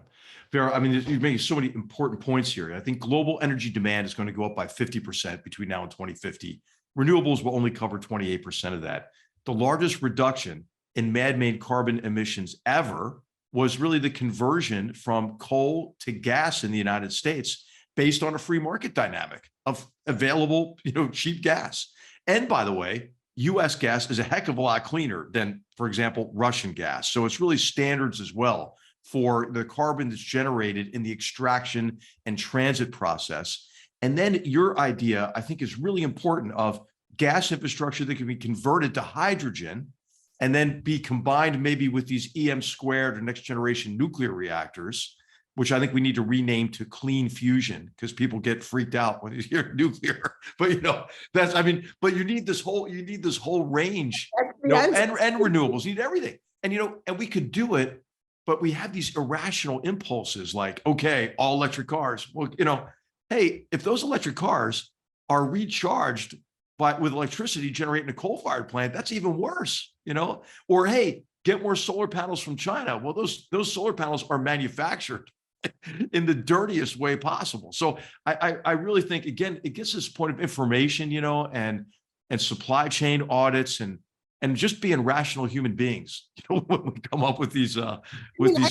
Speaker 1: Vera, I mean, you've made so many important points here. I think global energy demand is going to go up by 50% between now and 2050. Renewables will only cover 28% of that. The largest reduction in man-made carbon emissions ever was really the conversion from coal to gas in the United States, based on a free market dynamic of available, cheap gas. And by the way, US gas is a heck of a lot cleaner than, for example, Russian gas. So it's really standards as well for the carbon that's generated in the extraction and transit process. And then your idea, I think, is really important, of gas infrastructure that can be converted to hydrogen and then be combined maybe with these EM squared or next generation nuclear reactors, which I think we need to rename to clean fusion, because people get freaked out when you hear nuclear. But but you need this whole range, and renewables. You need everything, and we could do it, but we have these irrational impulses like, okay, all electric cars. Well, hey, if those electric cars are recharged with electricity generating a coal-fired plant, that's even worse, Or hey, get more solar panels from China. Well, those solar panels are manufactured in the dirtiest way possible. So I really think, again, it gets this point of information, and supply chain audits and just being rational human beings, when we come up with these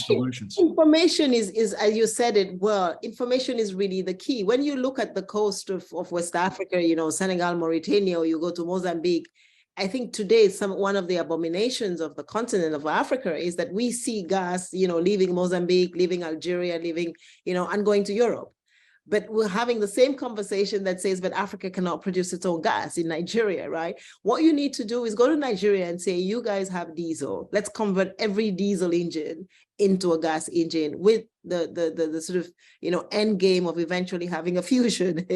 Speaker 1: solutions.
Speaker 3: Information is, as you said it well, information is really the key. When you look at the coast of West Africa, Senegal, Mauritania, or you go to Mozambique, I think today one of the abominations of the continent of Africa is that we see gas, leaving Mozambique, leaving Algeria, leaving, and going to Europe. But we're having the same conversation that says, but Africa cannot produce its own gas in Nigeria, right? What you need to do is go to Nigeria and say, you guys have diesel. Let's convert every diesel engine into a gas engine with the sort of, end game of eventually having a fusion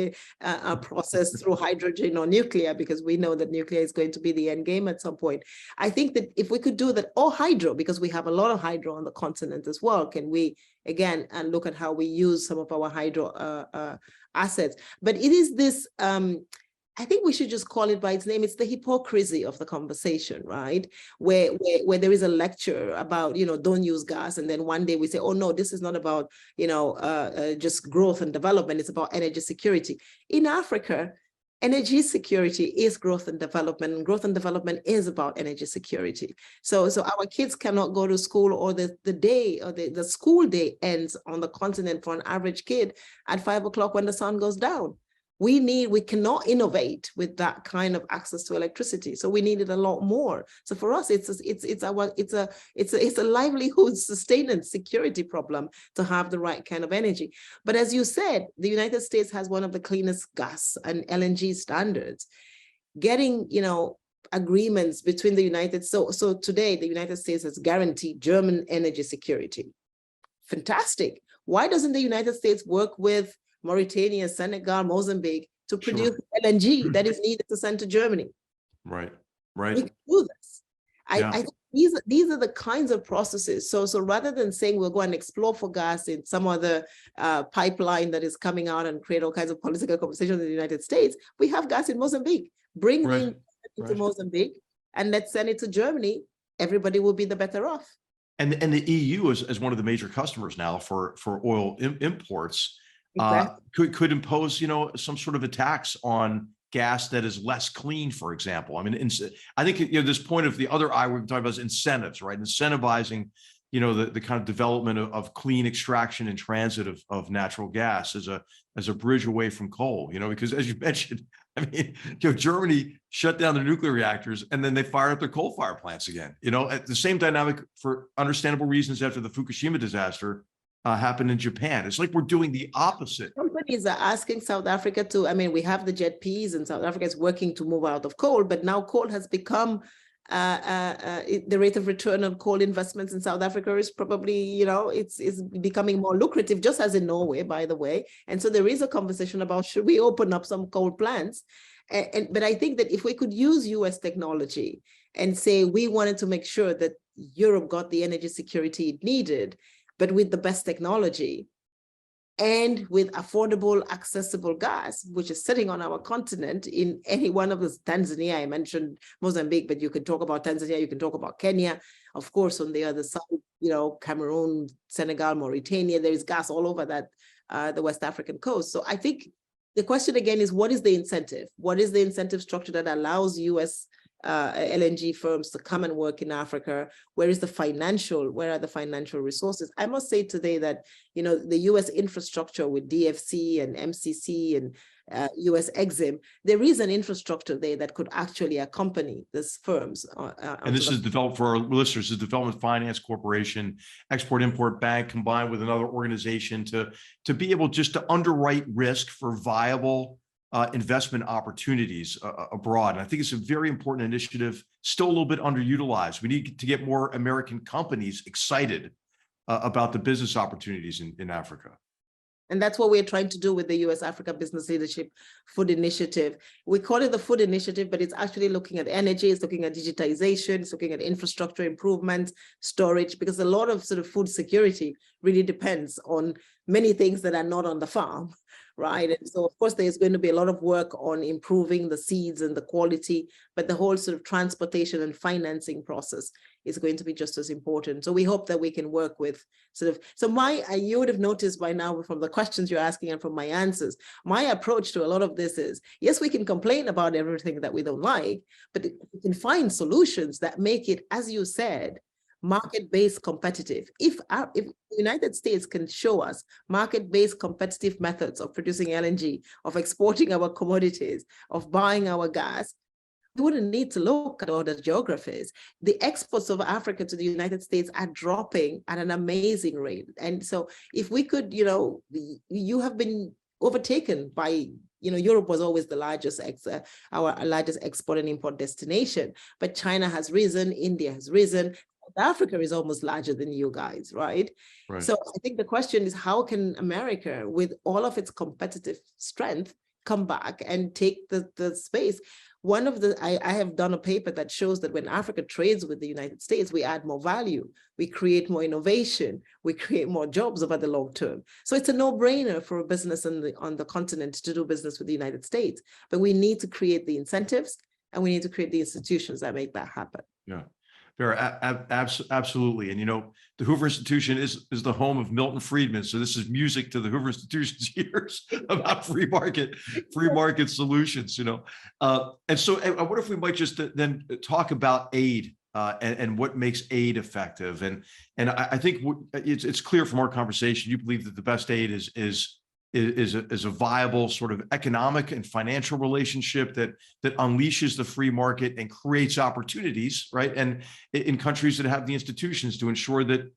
Speaker 3: process through hydrogen or nuclear, because we know that nuclear is going to be the end game at some point. I think that if we could do that, or hydro, because we have a lot of hydro on the continent as well, can we, again, and look at how we use some of our hydro assets. But it is this, I think we should just call it by its name. It's the hypocrisy of the conversation, right? Where there is a lecture about, don't use gas. And then one day we say, oh, no, this is not about, just growth and development. It's about energy security. In Africa, energy security is growth and development, and growth and development is about energy security. So our kids cannot go to school, or the school day ends on the continent for an average kid at 5 o'clock when the sun goes down. We cannot innovate with that kind of access to electricity. So we needed a lot more. So for us, it's a livelihood sustenance security problem to have the right kind of energy. But as you said, the United States has one of the cleanest gas and LNG standards. Getting, agreements between the so today the United States has guaranteed German energy security. Fantastic. Why doesn't the United States work with Mauritania, Senegal, Mozambique to produce LNG that is needed to send to Germany?
Speaker 1: Right.
Speaker 3: We can do this. I think these are the kinds of processes. So rather than saying we'll go and explore for gas in some other pipeline that is coming out and create all kinds of political conversations in the United States, we have gas in Mozambique. Bring in into Mozambique and let's send it to Germany. Everybody will be the better off.
Speaker 1: And the EU is one of the major customers now for oil imports.
Speaker 3: Exactly.
Speaker 1: Could impose, some sort of a tax on gas that is less clean, for example. I mean, I think, this point of the other eye we're talking about is incentives, right? Incentivizing, the kind of development of clean extraction and transit of natural gas as a bridge away from coal, because as you mentioned, I mean, Germany shut down their nuclear reactors and then they fired up their coal-fired plants again, at the same dynamic for understandable reasons after the Fukushima disaster happened in Japan. It's like we're doing the opposite.
Speaker 3: Companies are asking South Africa to, we have the JETPs and South Africa is working to move out of coal, but now coal has become, the rate of return on coal investments in South Africa is probably, it's becoming more lucrative, just as in Norway, by the way. And so there is a conversation about, should we open up some coal plants? But I think that if we could use US technology and say, we wanted to make sure that Europe got the energy security it needed, but with the best technology and with affordable, accessible gas, which is sitting on our continent in any one of the Tanzania, I mentioned Mozambique, but you can talk about Tanzania, you can talk about Kenya, of course, on the other side, Cameroon, Senegal, Mauritania, there is gas all over that, the West African coast. So I think the question again is, what is the incentive? What is the incentive structure that allows US LNG firms to come and work in Africa? Where are the financial resources? I must say today that, the US infrastructure with DFC and MCC and US Exim, there is an infrastructure there that could actually accompany these firms.
Speaker 1: And this is developed for our listeners, the Development Finance Corporation, Export-Import Bank, combined with another organization to be able just to underwrite risk for viable investment opportunities abroad. And I think it's a very important initiative, still a little bit underutilized. We need to get more American companies excited about the business opportunities in Africa.
Speaker 3: And that's what we're trying to do with the U.S. Africa Business Leadership Food Initiative. We call it the Food Initiative, but it's actually looking at energy, it's looking at digitization, it's looking at infrastructure improvements, storage, because a lot of sort of food security really depends on many things that are not on the farm, right? And so, of course, there's going to be a lot of work on improving the seeds and the quality, but the whole sort of transportation and financing process is going to be just as important. So we hope that we can work with you would have noticed by now from the questions you're asking and from my answers, my approach to a lot of this is, yes, we can complain about everything that we don't like, but we can find solutions that make it, as you said, market-based competitive. If the United States can show us market-based competitive methods of producing LNG, of exporting our commodities, of buying our gas, we wouldn't need to look at other geographies. The exports of Africa to the United States are dropping at an amazing rate. And so if we could, you have been overtaken by, Europe was always the largest, our largest export and import destination, but China has risen, India has risen, Africa is almost larger than you guys, right? So I think the question is, how can America, with all of its competitive strength, come back and take the space? I have done a paper that shows that when Africa trades with the United States, we add more value, we create more innovation, we create more jobs over the long term. So it's a no-brainer for a business on the continent to do business with the United States, but we need to create the incentives and we need to create the institutions that make that happen.
Speaker 1: Yeah. Vera, absolutely. And, the Hoover Institution is the home of Milton Friedman. So this is music to the Hoover Institution's ears about free market solutions, And so I wonder if we might just then talk about aid and what makes aid effective. And I think it's clear from our conversation, you believe that the best aid is a viable sort of economic and financial relationship that unleashes the free market and creates opportunities, right? And in countries that have the institutions to ensure that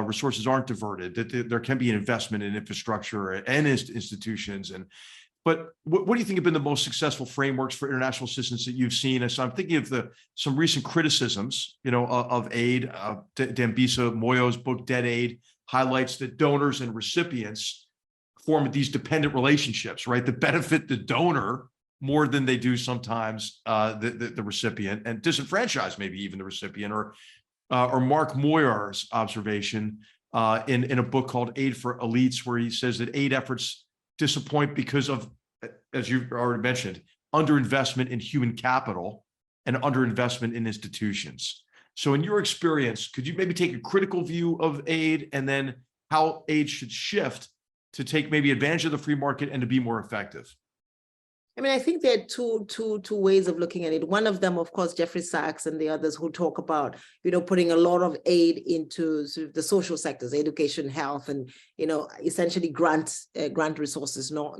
Speaker 1: resources aren't diverted, that there can be an investment in infrastructure and institutions. But what do you think have been the most successful frameworks for international assistance that you've seen? And so I'm thinking of some recent criticisms, of aid. Dambisa Moyo's book, Dead Aid, highlights that donors and recipients form these dependent relationships, right? That benefit the donor more than they do sometimes the recipient, and disenfranchise maybe even the recipient. Or Mark Moyar's observation in a book called Aid for Elites, where he says that aid efforts disappoint because of, as you've already mentioned, underinvestment in human capital and underinvestment in institutions. So in your experience, could you maybe take a critical view of aid and then how aid should shift to take maybe advantage of the free market and to be more effective?
Speaker 3: I mean, I think there are two ways of looking at it. One of them, of course, Jeffrey Sachs and the others who talk about, putting a lot of aid into sort of the social sectors, education, health, and, essentially grant resources, not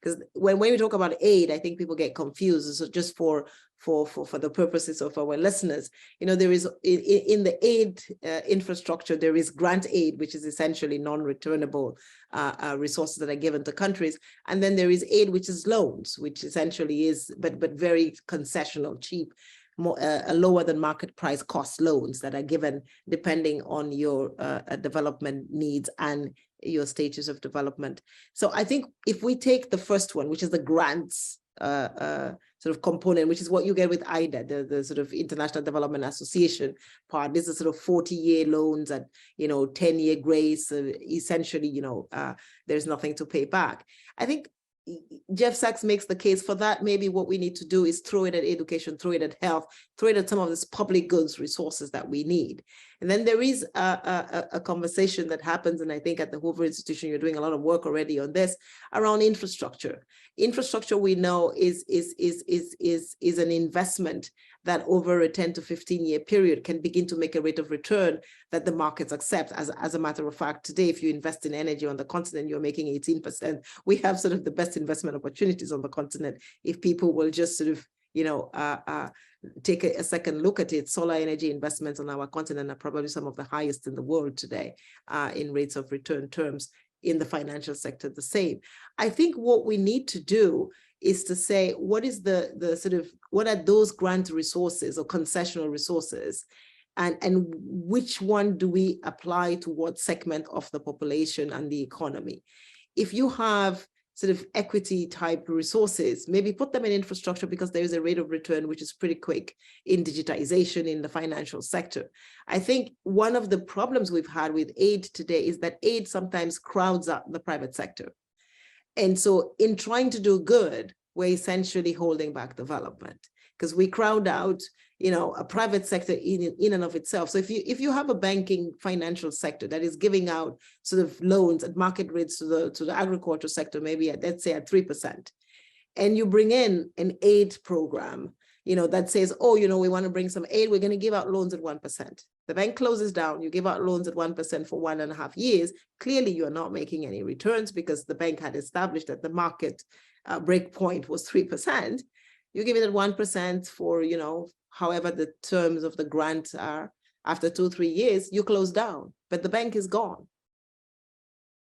Speaker 3: because when we talk about aid, I think people get confused. So just for the purposes of our listeners, there is in the aid infrastructure, there is grant aid, which is essentially non-returnable resources that are given to countries. And then there is aid, which is loans, which essentially is, but very concessional, cheap, more lower than market price cost loans that are given depending on your development needs and your stages of development. So I think if we take the first one, which is the grants sort of component, which is what you get with IDA, the sort of International Development Association part. This is sort of 40-year loans at 10-year grace. Essentially, there's nothing to pay back. I think Jeff Sachs makes the case for that. Maybe what we need to do is throw it at education, throw it at health, throw it at some of these public goods resources that we need. And then there is a conversation that happens, and I think at the Hoover Institution, you're doing a lot of work already on this, around infrastructure. Infrastructure, we know, is an investment that over a 10 to 15-year period can begin to make a rate of return that the markets accept. As a matter of fact, today, if you invest in energy on the continent, you're making 18%. We have sort of the best investment opportunities on the continent if people will just sort of, take a second look at it. Solar energy investments on our continent are probably some of the highest in the world today in rates of return terms. in the financial sector the same. I think what we need to do is to say, what is the sort of, what are those grant resources or concessional resources, and which one do we apply to what segment of the population and the economy? If you have sort of equity type resources, maybe put them in infrastructure, because there is a rate of return which is pretty quick in digitization in the financial sector. I think one of the problems we've had with aid today is that aid sometimes crowds out the private sector. And so in trying to do good, we're essentially holding back development, because we crowd out, you know, a private sector in and of itself. So if you have a banking financial sector that is giving out sort of loans at market rates to the agriculture sector, maybe at, let's say, at 3%, and you bring in an aid program, you know, that says, oh, you know, we want to bring some aid, we're going to give out loans at 1%. The bank closes down, you give out loans at 1% for 1.5 years. Clearly, you are not making any returns, because the bank had established that the market break point was 3%. You give it at 1% for, you know, however the terms of the grant are. After 2-3 years, you close down, but the bank is gone.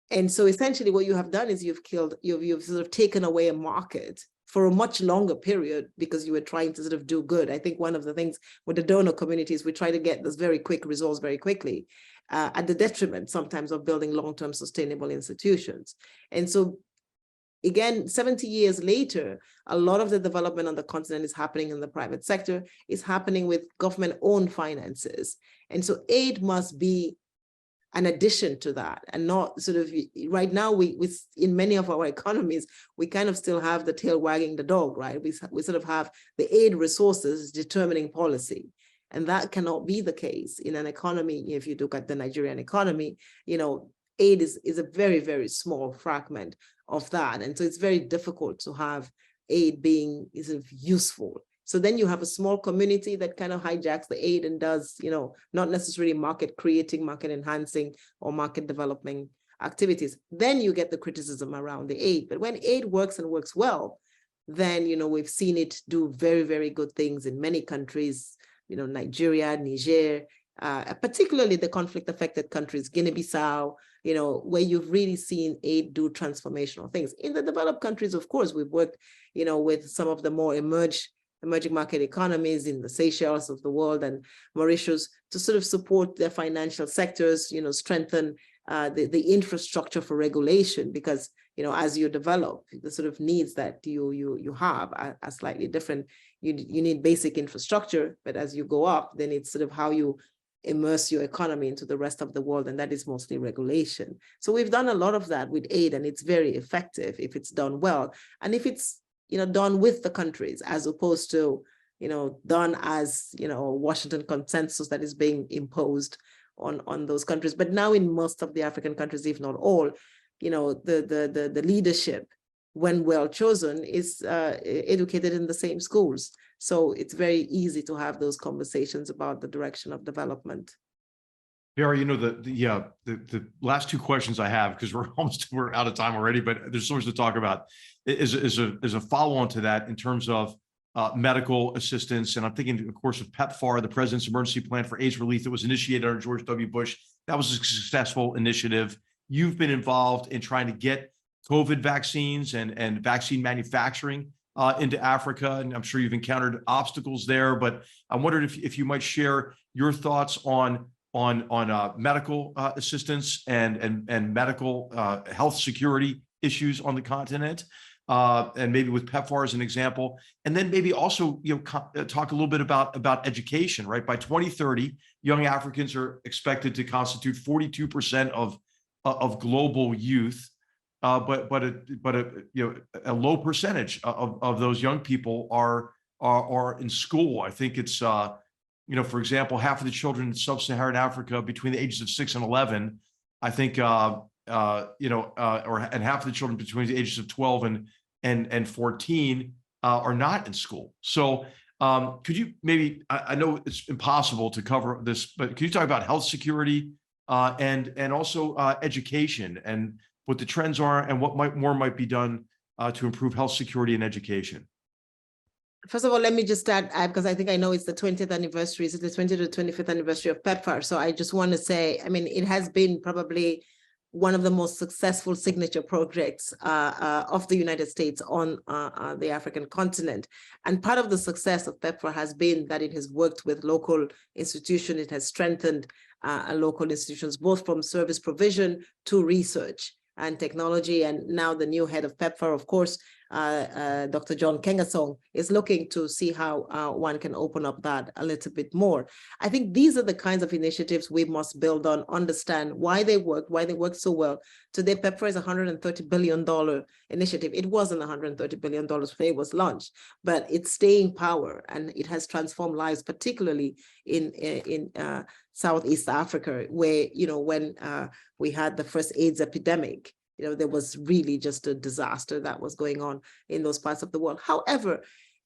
Speaker 3: And so essentially what you have done is you've sort of taken away a market for a much longer period, because you were trying to sort of do good. I think one of the things with the donor communities, we try to get this very quick results very quickly, at the detriment sometimes of building long-term sustainable institutions. And so again, 70 years later, a lot of the development on the continent is happening in the private sector, is happening with government-owned finances. And so aid must be an addition to that, and not sort of, right now, we in many of our economies, we kind of still have the tail wagging the dog, right? We sort of have the aid resources determining policy. And that cannot be the case in an economy. If you look at the Nigerian economy, you know, aid is a very, very small fragment of that. And so it's very difficult to have aid being sort of useful. So then you have a small community that kind of hijacks the aid and does, you know, not necessarily market creating, market enhancing, or market developing activities. Then you get the criticism around the aid. But when aid works and works well, then, you know, we've seen it do very, very good things in many countries, you know, Nigeria, Niger, particularly the conflict affected countries, Guinea-Bissau, you know, where you've really seen aid do transformational things. In the developed countries, of course, we've worked, you know, with some of the more emerging market economies in the Seychelles of the world and Mauritius to sort of support their financial sectors, you know, strengthen the infrastructure for regulation, because, you know, as you develop, the sort of needs that you have are slightly different. You need basic infrastructure, but as you go up, then it's sort of how you immerse your economy into the rest of the world, and that is mostly regulation. So we've done a lot of that with aid, and it's very effective if it's done well, and if it's, you know, done with the countries, as opposed to, you know, done as, you know, Washington consensus that is being imposed on those countries. But now in most of the African countries, if not all, you know, the leadership, when well chosen, is educated in the same schools. So it's very easy to have those conversations about the direction of development.
Speaker 1: Vera, you know, the last two questions I have, because we're out of time already, but there's so much to talk about, is a follow-on to that in terms of medical assistance. And I'm thinking, of course, of PEPFAR, the President's Emergency Plan for AIDS Relief that was initiated under George W. Bush. That was a successful initiative. You've been involved in trying to get COVID vaccines and vaccine manufacturing into Africa, and I'm sure you've encountered obstacles there. But I wondered if you might share your thoughts on medical assistance and medical health security issues on the continent, and maybe with PEPFAR as an example, and then maybe also, you know, talk a little bit about education. Right, by 2030, young Africans are expected to constitute 42% of global youth. But a low percentage of those young people are in school. I think it's you know, for example, half of the children in sub-Saharan Africa between the ages of 6 and 11, I think, you know, and half of the children between the ages of 12 and 14 are not in school. So could you maybe, I know it's impossible to cover this, but could you talk about health security and also education, and what the trends are, and what more might be done to improve health security and education?
Speaker 3: First of all, let me just add, because I think I know it's the 20th anniversary, it's the 20th to 25th anniversary of PEPFAR. So I just want to say, I mean, it has been probably one of the most successful signature projects of the United States on the African continent. And part of the success of PEPFAR has been that it has worked with local institutions. It has strengthened local institutions, both from service provision to research and technology. And now the new head of PEPFAR, of course, Dr. John Kengasong, is looking to see how one can open up that a little bit more. I think these are the kinds of initiatives we must build on, understand why they work so well. Today, PEPFAR is a $130 billion initiative. It wasn't $130 billion when it was launched, but it's staying power, and it has transformed lives, particularly in Southeast Africa, where, when we had the first AIDS epidemic, there was really just a disaster that was going on in those parts of the world. However,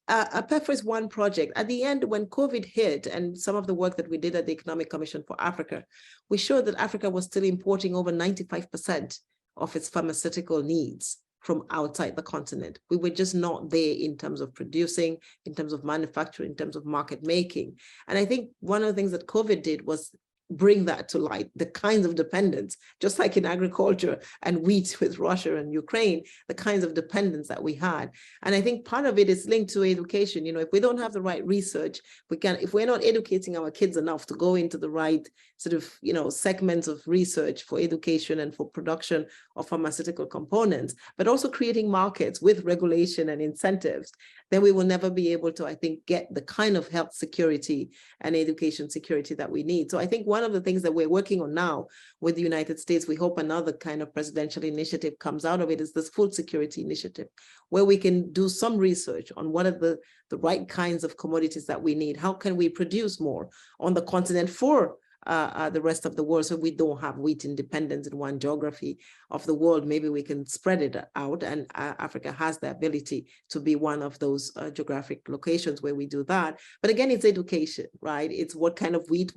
Speaker 3: PEPFAR is one project. At the end, when COVID hit, and some of the work that we did at the Economic Commission for Africa, we showed that Africa was still importing over 95% of its pharmaceutical needs from outside the continent. We were just not there in terms of producing, in terms of manufacturing, in terms of market making. And I think one of the things that COVID did was bring that to light, the kinds of dependence, just like in agriculture and wheat with Russia and Ukraine, the kinds of dependence that we had. And I think part of it is linked to education. If we don't have the right research, if we're not educating our kids enough to go into the right sort of, segments of research for education and for production of pharmaceutical components, but also creating markets with regulation and incentives, then we will never be able to, I think, get the kind of health security and education security that we need. So I think one of the things that we're working on now with the United States, we hope another kind of presidential initiative comes out of it, is this food security initiative, where we can do some research on what are the right kinds of commodities that we need. How can we produce more on the continent for the rest of the world, so we don't have wheat independence in one geography of the world? Maybe we can spread it out, and Africa has the ability to be one of those geographic locations where we do that. But again, it's education, right? It's what kind of wheat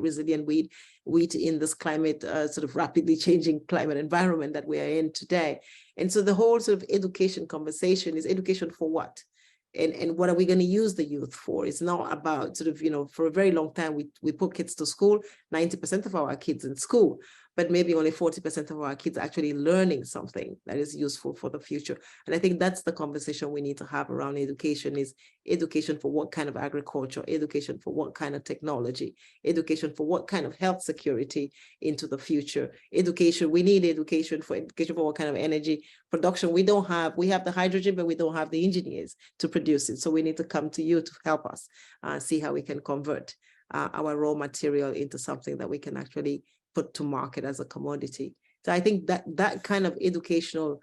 Speaker 3: resilient wheat in this climate, sort of rapidly changing climate environment that we are in today. And so the whole sort of education conversation is education for what? And what are we going to use the youth for? It's not about sort of, for a very long time, we put kids to school, 90% of our kids in school, but maybe only 40% of our kids actually learning something that is useful for the future. And I think that's the conversation we need to have around education, is education for what kind of agriculture, education for what kind of technology, education for what kind of health security into the future. Education, we need education for what kind of energy production. We have the hydrogen, but we don't have the engineers to produce it. So we need to come to you to help us see how we can convert our raw material into something that we can actually put to market as a commodity. So I think that kind of educational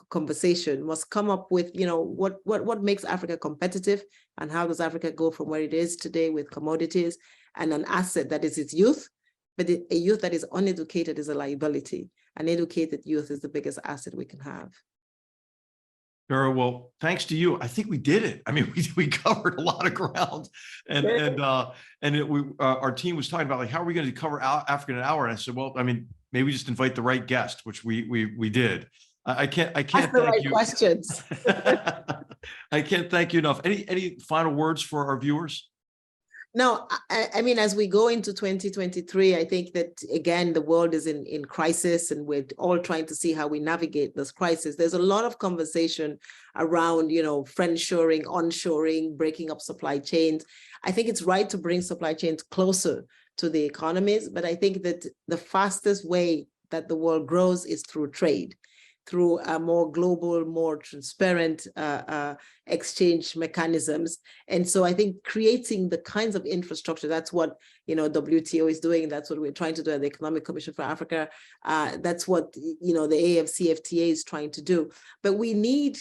Speaker 3: conversation must come up with, what makes Africa competitive, and how does Africa go from where it is today with commodities and an asset that is its youth. But a youth that is uneducated is a liability. An educated youth is the biggest asset we can have.
Speaker 1: Vera, well, thanks to you, I think we did it. I mean, we covered a lot of ground, and our team was talking about, like, how are we going to cover Africa in an hour? And I said, well, I mean, maybe we just invite the right guest, which we did. I can't
Speaker 3: Ask
Speaker 1: thank
Speaker 3: the right
Speaker 1: you.
Speaker 3: Questions.
Speaker 1: I can't thank you enough. Any final words for our viewers?
Speaker 3: No, I mean, as we go into 2023, I think that, again, the world is in crisis, and we're all trying to see how we navigate this crisis. There's a lot of conversation around, friendshoring, onshoring, breaking up supply chains. I think it's right to bring supply chains closer to the economies, but I think that the fastest way that the world grows is through trade, through a more global, more transparent exchange mechanisms. And so I think creating the kinds of infrastructure, that's what WTO is doing. That's what we're trying to do at the Economic Commission for Africa. That's what the AFCFTA is trying to do. But we need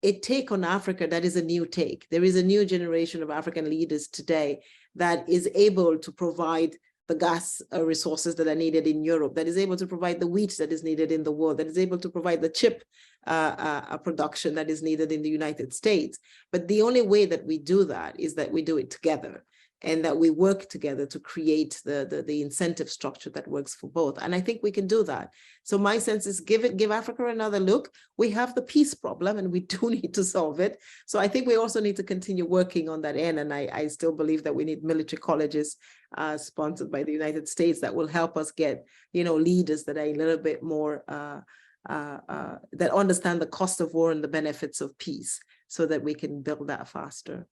Speaker 3: a take on Africa that is a new take. There is a new generation of African leaders today that is able to provide the gas resources that are needed in Europe, that is able to provide the wheat that is needed in the world, that is able to provide the chip production that is needed in the United States. But the only way that we do that is that we do it together. and that we work together to create the incentive structure that works for both. And I think we can do that. So my sense is give Africa another look. We have the peace problem and we do need to solve it. So I think we also need to continue working on that end. And I still believe that we need military colleges sponsored by the United States that will help us get, leaders that are a little bit more, that understand the cost of war and the benefits of peace so that we can build that faster.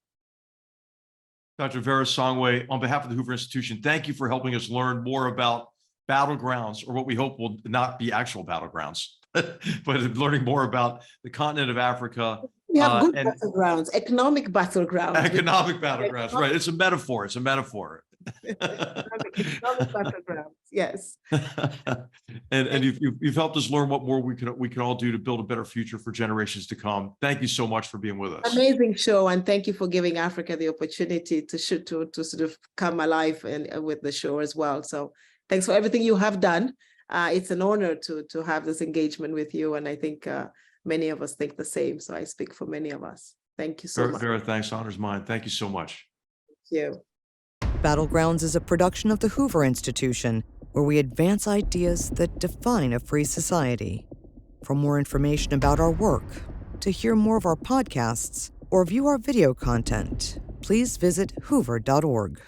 Speaker 1: Dr. Vera Songwe, on behalf of the Hoover Institution, thank you for helping us learn more about battlegrounds, or what we hope will not be actual battlegrounds, but learning more about the continent of Africa.
Speaker 3: We have good battlegrounds, economic battlegrounds.
Speaker 1: Economic battlegrounds, right. It's a metaphor. It's a metaphor.
Speaker 3: Economic battlegrounds, yes.
Speaker 1: and you've helped us learn what more we can all do to build a better future for generations to come. Thank you so much for being with us.
Speaker 3: Amazing show, and thank you for giving Africa the opportunity to sort of come alive and with the show as well. So thanks for everything you have done. It's an honor to have this engagement with you, and I think many of us think the same. So I speak for many of us. Thank you so much.
Speaker 1: Vera, thanks. Honor's mine. Thank you so much.
Speaker 3: Thank you.
Speaker 2: Battlegrounds is a production of the Hoover Institution, where we advance ideas that define a free society. For more information about our work, to hear more of our podcasts, or view our video content, please visit hoover.org.